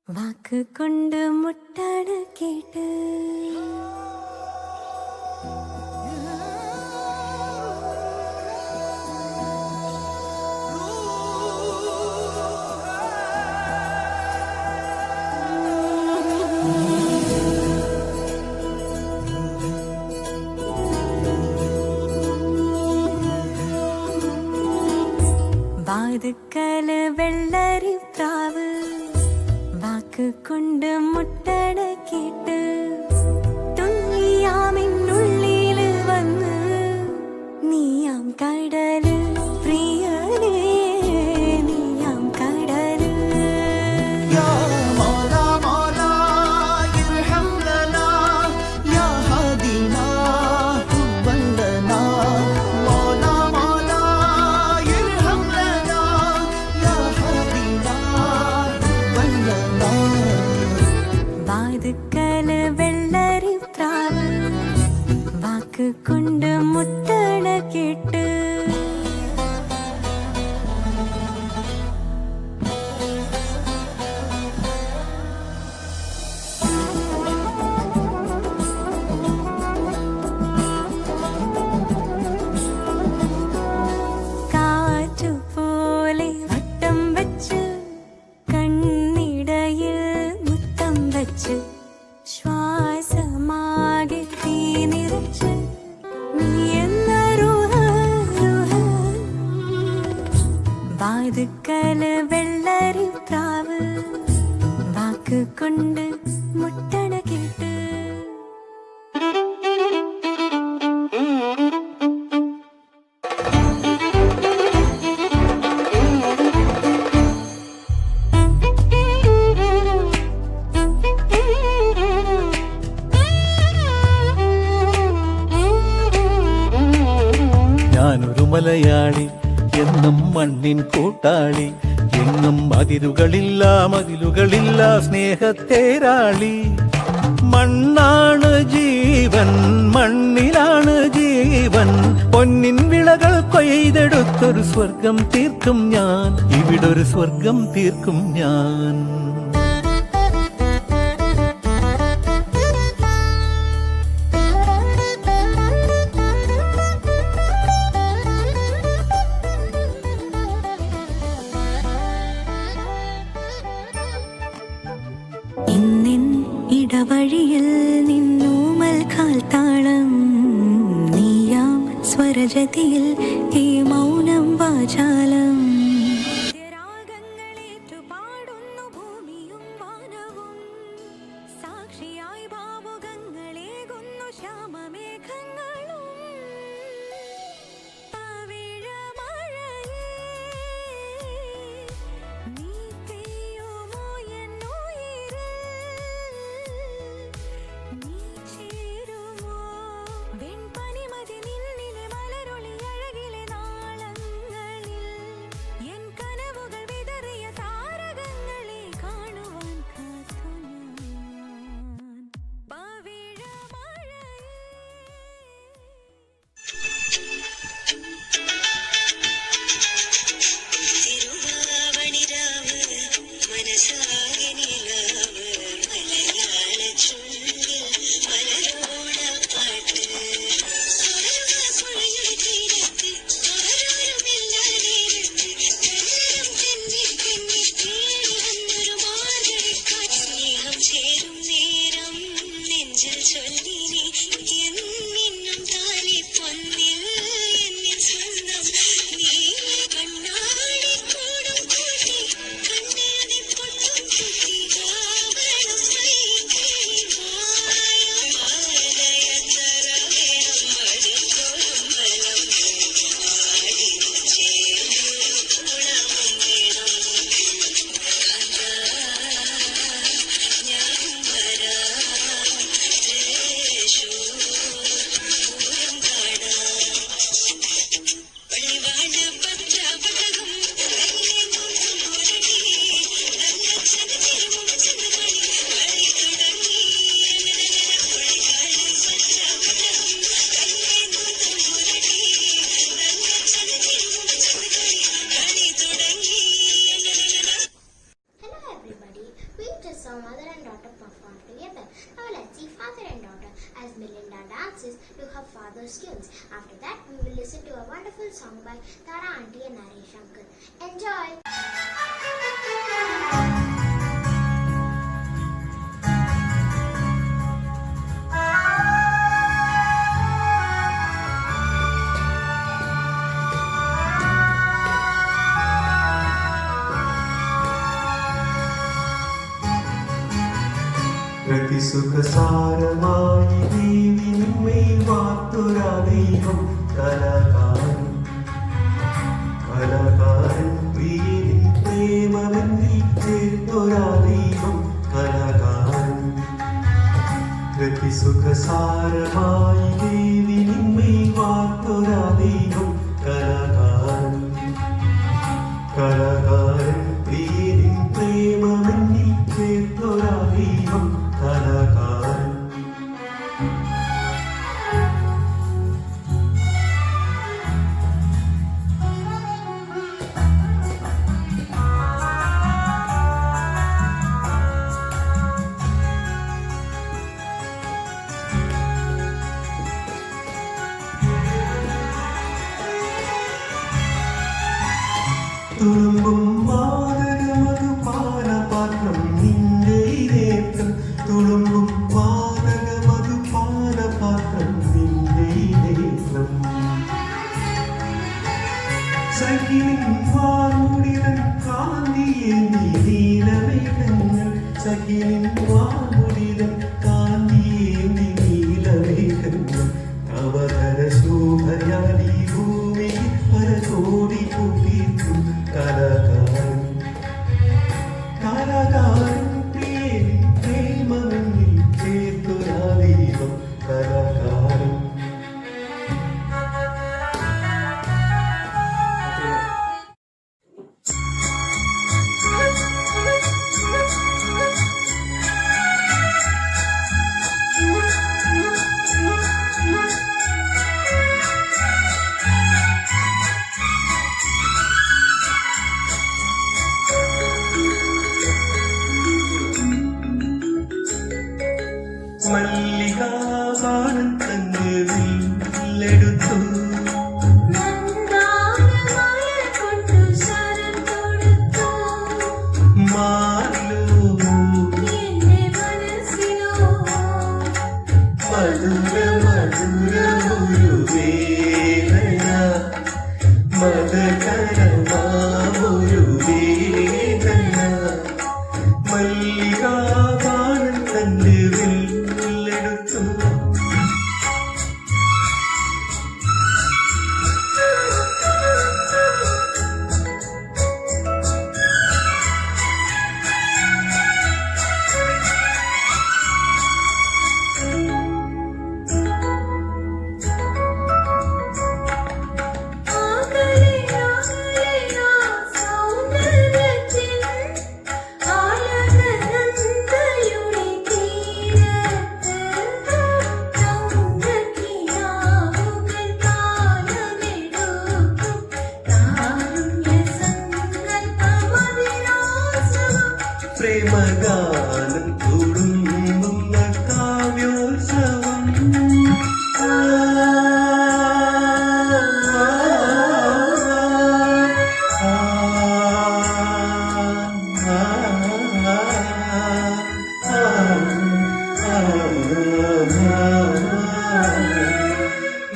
വാക്ക് കൊണ്ട് മുട്ടാണ് കേട്ട് വാതുക്കല് വെള്ളരി പ്രാവ് വാക്ക് കൊണ്ട് മുട്ടണ കേട്ട് തുള്ളിയാമിനുള്ളില് വന്ന് നീയാം കടല് പ്രിയനേ നീയാം കടല് വാതുക്കല് വെള്ളരി പ്രാവ് വാക്ക് കൊണ്ട് മുട്ടണ കേട്ട് കാറ്റുപോലെ വട്ടം വെച്ച് കണ്ണിടയിൽ മുത്തം വെച്ച് ശ്വാസമാകെ തീ നിറച്ച് നീ എന്ന വാതുക്കല് വെള്ളരി പ്രാവ് വാക്ക് കൊണ്ട് മുട്ടണ കേട്ട് ഞാനൊരു മലയാളി എന്നും മണ്ണിൻ കൂട്ടാളി എങ്ങും മതിലുകളില്ല സ്നേഹത്തേരാളി. മണ്ണാണ് ജീവൻ, മണ്ണിലാണ് ജീവൻ. പൊന്നിൻ വിളകൾ കൊയ്തെടുത്തൊരു സ്വർഗം തീർക്കും ഞാൻ, ഇവിടൊരു സ്വർഗം തീർക്കും ഞാൻ. ഇടവഴിയിൽ നിന്നൂമൽ കാൽത്താളം, നീയാം സ്വരജതിയിൽ ഈ മൗനം വാചാലം. രാഗങ്ങളേറ്റുപാടുന്നു ഭൂമിയും വാനവും, സാക്ഷിയായി ഭാവുകങ്ങളേകുന്നു ശ്യാമമേഘങ്ങളും. Mother and daughter perform together. Now let's see father and daughter as Melinda dances to her father's tunes. After that, we will listen to a wonderful song by Tara Auntie and Naresh Uncle. Enjoy! പ്രതിസുഖസാരമായി ദേവി നിന്നെ വാർത്തുരാ ദൈവം കലാകാരൻ കലാകാരൻ പ്രിയനിൻ പ്രേമമെന്നിൽ ചേർത്തുരാ ദൈവം കലാകാരൻ. പ്രതിസുഖസാരമായി ദേവി നിന്നെ വാർത്തുരാ ദൈവം കലാകാരൻ കലാകാരൻ പ്രിയനിൻ പ്രേമമെന്നിൽ ചേർത്തുരാ ദൈവം കലാകാരൻ. തുളുമ്പും മാതകമതു പാനപാത്രം നിന്റെ നേത്രം, തുളുമ്പും മാതകമതു പാനപാത്രം നിന്റെ നേത്രം. സഖിനിൻ വാർമുടിതൻ കാന്തിയേന്തി നീലമേഘങ്ങൾ, സഖിനിൻ വാർമുടിതൻ കാന്തിയേന്തി നീലമേഘങ്ങൾ. അവതര ശോഭയാലി ഭൂമിയിൽ പരകോടി കൂട്ടിയിട്ടും കലാകാരൻ കലാകാരൻ പ്രിയനിൻ പ്രേമമെന്നിൽ ചേർത്തുരാ ദൈവം കലാകാരൻ. പ്രേമഗാനം തുളുമ്പുന്ന കാവ്യോത്സവം.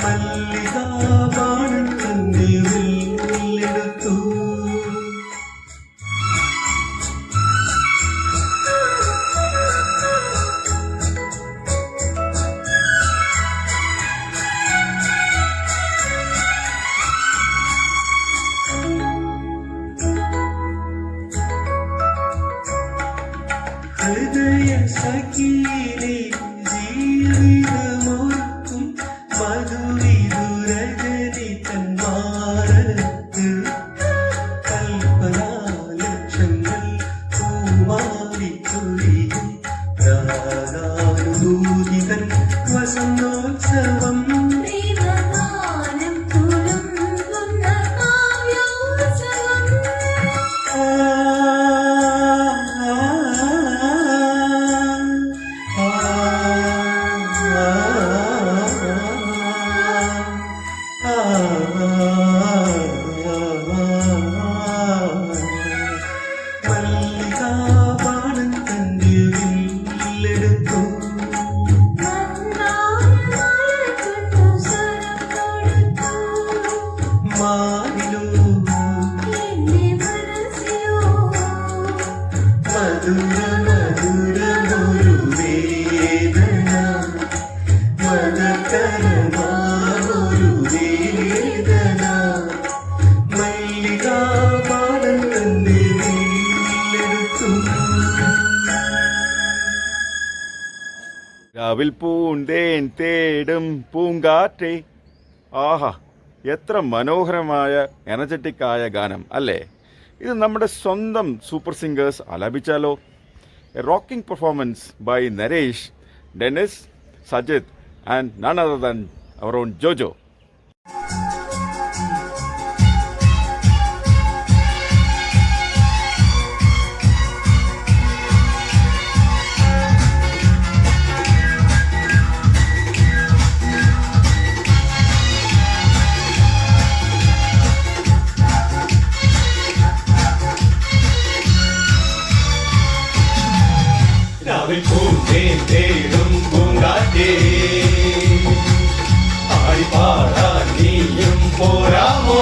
മല്ലികാബാണൻ തന്റെ വില്ലെടുത്തു. ഹൃദയ സഖിയിലെ ജീവിതമോർക്കും മധുവിദുരജനി തന്മാരത്ത് കൽപ്പനാലക്ഷങ്ങൾ പൂമാരിക്കൊഴിയും പ്രാണാനുഭൂതിതൻ വസന്തോത്സവം. മല്ലികാബാണൻ തന്റെ വില്ലെടുത്തു. മാറിലോ മധുര മധുരമൊരു വേദന, മതകരമായൊരു വേദന. മല്ലികാബാണൻ തന്റെ വില്ലെടുത്തു. രാവിൽ പൂന്തേൻ തേടും പൂങ്കാറ്റേ. ആഹാ, എത്ര മനോഹരമായ എനർജറ്റിക്കായ ഗാനം അല്ലേ? ഇത് നമ്മുടെ സ്വന്തം സൂപ്പർ സിംഗേഴ്സ് ആലപിച്ചാലോ? A rocking performance by Naresh, Denis, Sajith and none other than our own Jojo. രാവിൽ പൂന്തേൻ തേടും പൂങ്കാറ്റേ, ആടിപ്പാടാൻ നീയും പോരാമോ?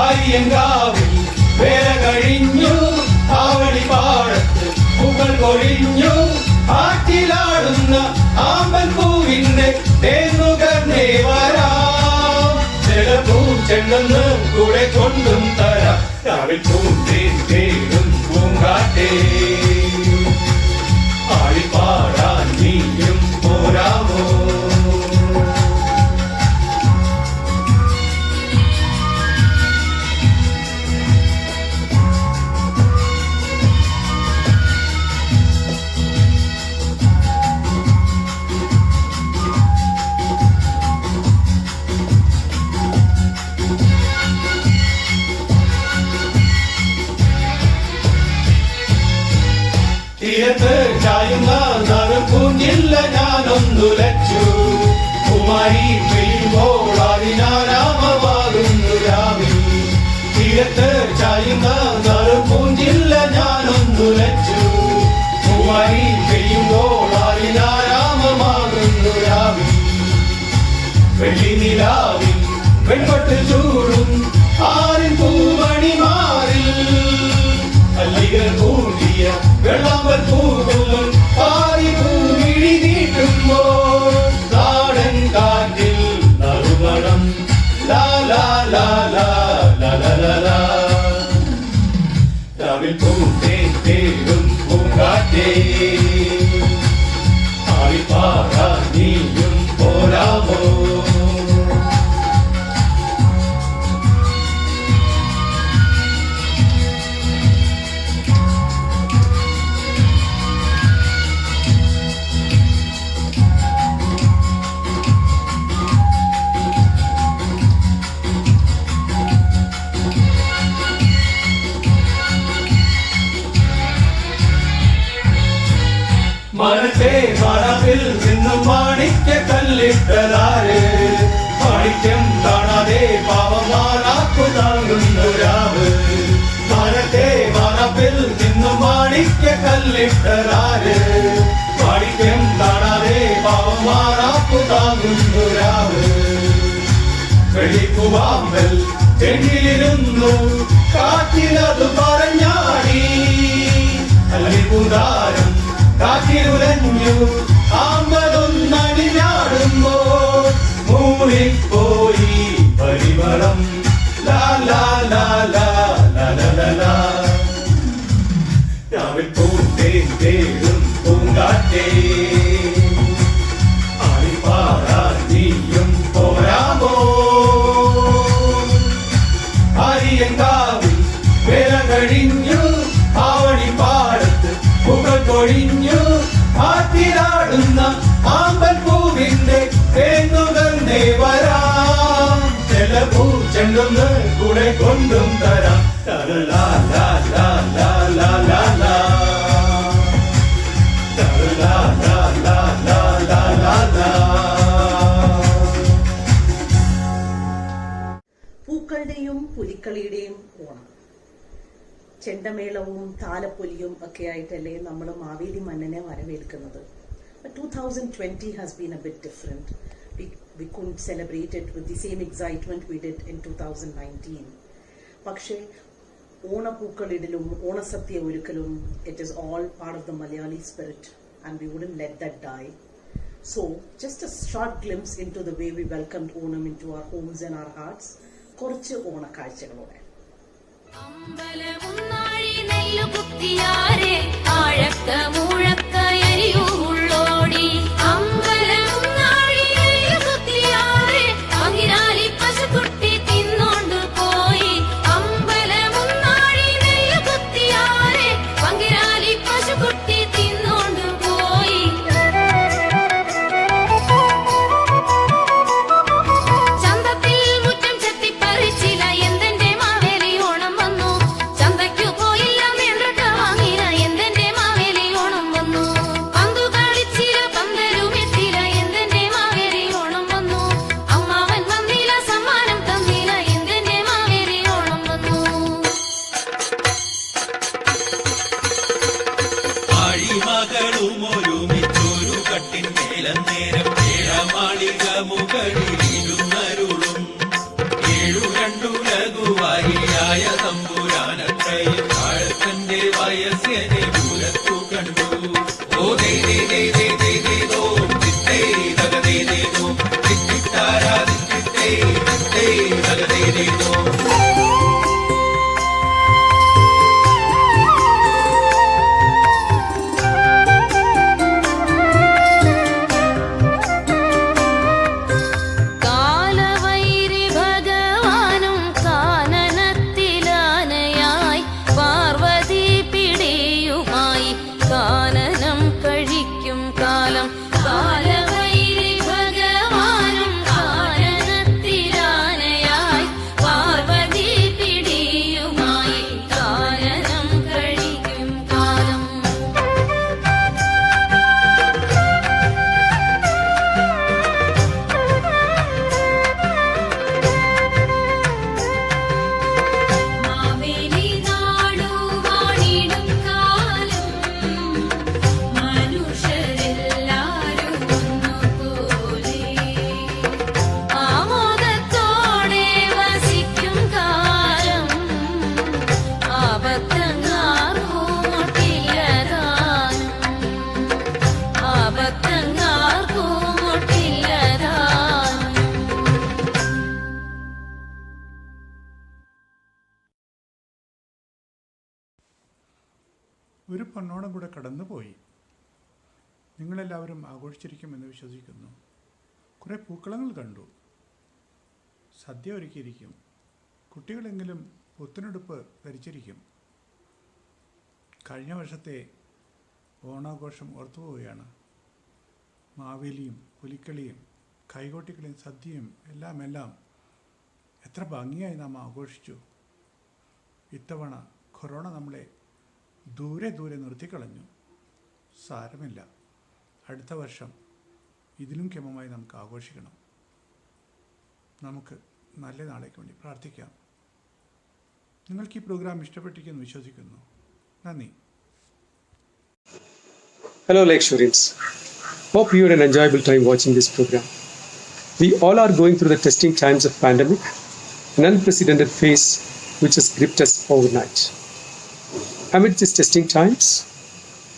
അയ്യങ്കാവിൽ വേല കഴിഞ്ഞു, ആവടിപ്പാടത്ത് പുകൾ കൊഴിഞ്ഞു, ആറ്റിലാടുന്ന ആമ്പൽ പൂവിന്റെ തേന്നുകർന്നേ വരാം. ചെലപ്പൂ ചെണ്ടെന്ന് കൂടെ കൊണ്ടും തരാം. രാവിൽ പൂന്തേൻ തേടും പൂങ്കാറ്റേ, ആടിപ്പാടാൻ നീയും പോരാമോ? തീരത്ത് ചായുന്ന നറുപൂഞ്ചില്ല ഞാനൊന്നുലച്ചു, കുമാരി പെയ്യുമ്പോൾ അതിനാരാമമാകുന്നു രാവിൽ. തീരത്ത് ചായുന്ന നറുപൂഞ്ചില്ല ഞാനൊന്നുലച്ചു, കുമാരി പെയ്യുമ്പോൾ അതിനാരാമമാകുന്നു രാവിൽ. വെള്ളി നിലാവിൽ വെൺപട്ട് ചൂടും ആരിൻ പൂമണിമാറിൽ, അല്ലികൾ കൂടിയ വെള്ളാമ്പൽ പൂവും പാരി പൂവിഴി നീട്ടുമ്പോൾ നാടൻ കാറ്റിൽ നറുമണം ലാ ലാ ലാ ലാ ലാ ലാ ലാ ലാ. രാവിൽ പൂന്തേൻ തേടും പൂങ്കാറ്റേ, ആടിപ്പാടാൻ നീയും പോരാമോ? മാണിക്യ കല്ലിട്ടതാര് മാണിക്യം കാണാതെ പാവമാറാക്കു താങ്ങുന്നൊരാവ് മാനത്തെ മാനപ്പിൽ നിന്നും മാണിക്യ കല്ലിട്ടതാര് മാണിക്യം കാണാതെ പാവമാറാക്കു താങ്ങുന്നൊരാവ് വെളിക്കുവാമ്പൽ തെങ്ങിലിരുന്നു കാറ്റിലതു പറഞ്ഞാടി അല്ലിപുതാരം കാറ്റിലുലഞ്ഞു ആമ്പലൊന്നടിഞ്ഞാടുമ്പോൾ മൂളിപ്പോയി പരിമളം ലാ ലാ ലാ ലാ ലാ ലാ ലാ ലാ രാവിൽ പൂന്തേൻ തേടും പൂങ്കാറ്റേ ആടിപ്പാടാൻ നീയും പോരാമോ ആര്യങ്കാവിൽ വേല കഴിഞ്ഞു ആവണിപ്പാടത്ത് പുകൾ കൊഴിഞ്ഞു ആറ്റിലാടുന്ന ആമ്പൽ പൂവിന്റെ തേങ്ങുകൾ വരാം ചില പൂച്ചെണ്ടൊന്ന് കൂടെ കൊണ്ടും തരാം ലാ ലാ ലാ ലാ ലാ ലാ ലാ ലാ ലാ ലാ ലാ ലാ ലാ ലാ. പൂക്കളുടെയും പുലിക്കളിയുടെയും ഓണം, ചെണ്ടമേളവും താലപ്പൊലിയും ഒക്കെ ആയിട്ടല്ലേ നമ്മൾ Maveli മന്നനെ വരവേൽക്കുന്നത്. 2020 has been a bit different. We couldn't celebrate it with the same excitement we did in 2019. പക്ഷേ ഓണപ്പൂക്കളിടലും ഓണസദ്യ ഒരുക്കലും, it is all part of the Malayali spirit and we wouldn't let that die. So just a short glimpse into the way we welcomed Onam into our homes and our hearts. കുറച്ച് ഓണക്കാഴ്ചകളോടെ. അമ്പലമുന്നാഴി നെല്ലു കുത്തിയാരെ ആഴക്ക മുഴക്ക എരിയുള്ളോടി അമ്പലമുന്നാഴി നെല്ലു കുത്തിയാരെ പങ്കിനാലി പശുക്കുട്ടി തിന്നോണ്ടു പോയി അമ്പലമുന്നാഴി നെല്ലു കുത്തിയാരെ പങ്കിനാലി പശുക്കുട്ടി തിന്നോണ്ടു പോയി ചന്തത്തിൽ മുറ്റം ചെത്തി പറിച്ചില എന്തെന്റെ മാവേലി ഓണം വന്നു ചന്തയ്ക്കു പോയില്ല നേന്ത്രക്ക വാങ്ങിന എന്തെന്റെ മാവേലി ഓണം വന്നു പന്തു കളിച്ചില പന്തരുമെത്തില എന്തെന്റെ മാവേലി ഓണം വന്നു അമ്മാവൻ വന്നില്ല സമ്മാനം തന്നില്ല എന്തെന്റെ മാവേലി ഓണം വന്നു ആഴിമകളും ഒരുമിച്ചൊരു കട്ടിൻ മേലന്നേരം ഏഴമാളിക മുകളിലിരുന്നരുളും ഏഴു രണ്ടു ലഘുവായിയായ തമ്പുരാനത്രയും താഴത്തന്റെ വയസ്സനെ ദൂരത്തു കണ്ടു ഓ ദേ ദേ ദേ ദേ ദേ ദേ ദോ ചിത്തേ ദഗ ദേ ദേ ദോ ചിത്തിത്താരാ ചിത്തേ ചിത്തേ ദഗ ദേ ദേ ദോ കാലവൈരി ഭഗവാനും കാനനത്തിലാനയായി പാർവതി പിടിയുമായി കാനനം കഴിക്കും കാലം കാലവൈരി ഭഗവാനും കാനനത്തിലാനയായി പാർവതി പിടിയുമായി കാനനം കഴിക്കും കാലം മാവേലി നാടു വാണിടും കാലം മനുഷ്യരെല്ലാരും ഒന്നുപോലെ ആമോദത്തോടെ വസിക്കും കാലം ആപത്തങ്ങാർക്കൂമൊട്ടില്ലതാനും ആപത്തങ്ങാർക്കൂമൊട്ടില്ലതാനും ഒരു പൊന്നോണം കൂടെ കടന്നുപോയി. നിങ്ങളെല്ലാവരും ആഘോഷിച്ചിരിക്കുമെന്ന് വിശ്വസിക്കുന്നു. കുറേ പൂക്കളങ്ങൾ കണ്ടു, സദ്യ ഒരുക്കിയിരിക്കും, കുട്ടികളെങ്കിലും പുത്തനുടുപ്പ് ധരിച്ചിരിക്കും. കഴിഞ്ഞ വർഷത്തെ ഓണാഘോഷം ഓർത്തുപോവുകയാണ്. മാവേലിയും പുലിക്കളിയും കൈകൊട്ടിക്കളിയും സദ്യയും എല്ലാം എത്ര ഭംഗിയായി നാം ആഘോഷിച്ചു. ഇത്തവണ കൊറോണ നമ്മളെ ദൂരെ നിർത്തിക്കളഞ്ഞു. സാരമില്ല, അടുത്ത വർഷം ഇതിലും ക്ഷമമായി നമുക്ക് ആഘോഷിക്കണം. നമുക്ക് നല്ല നാളേക്ക് വേണ്ടി പ്രാർത്ഥിക്കാം. നിങ്ങൾക്ക് ഈ പ്രോഗ്രാം ഇഷ്ടപ്പെട്ടിരിക്കുമെന്ന് വിശ്വസിക്കുന്നു. നന്ദി. Hello Lakeshurians. Hope you had an enjoyable time watching this program. We all are going through the testing times of pandemic, an unprecedented phase which has gripped us overnight. Amid these testing times,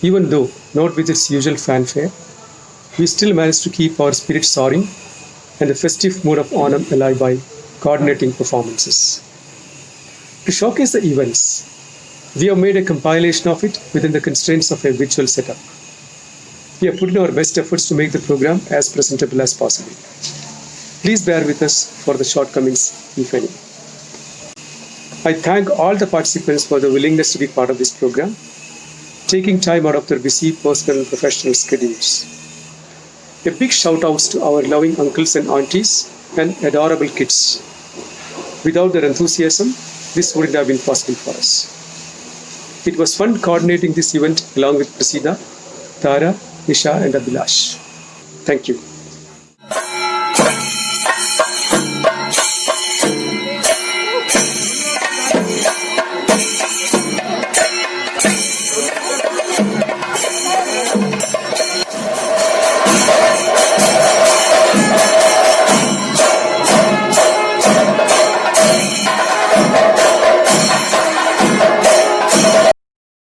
even though not with its usual fanfare, we still managed to keep our spirits soaring and the festive mood of Onam alive by coordinating performances. To showcase the events, we have made a compilation of it within the constraints of a virtual setup. We have put in our best efforts to make the program as presentable as possible. Please bear with us for the shortcomings, if any. I thank all the participants for the willingness to be part of this program, taking time out of their busy personal and professional schedules. A big shout outs to our loving uncles and aunties and adorable kids. Without their enthusiasm, this wouldn't have been possible for us. It was fun coordinating this event along with Prasida, Tara, Nisha and Abhilash. Thank you.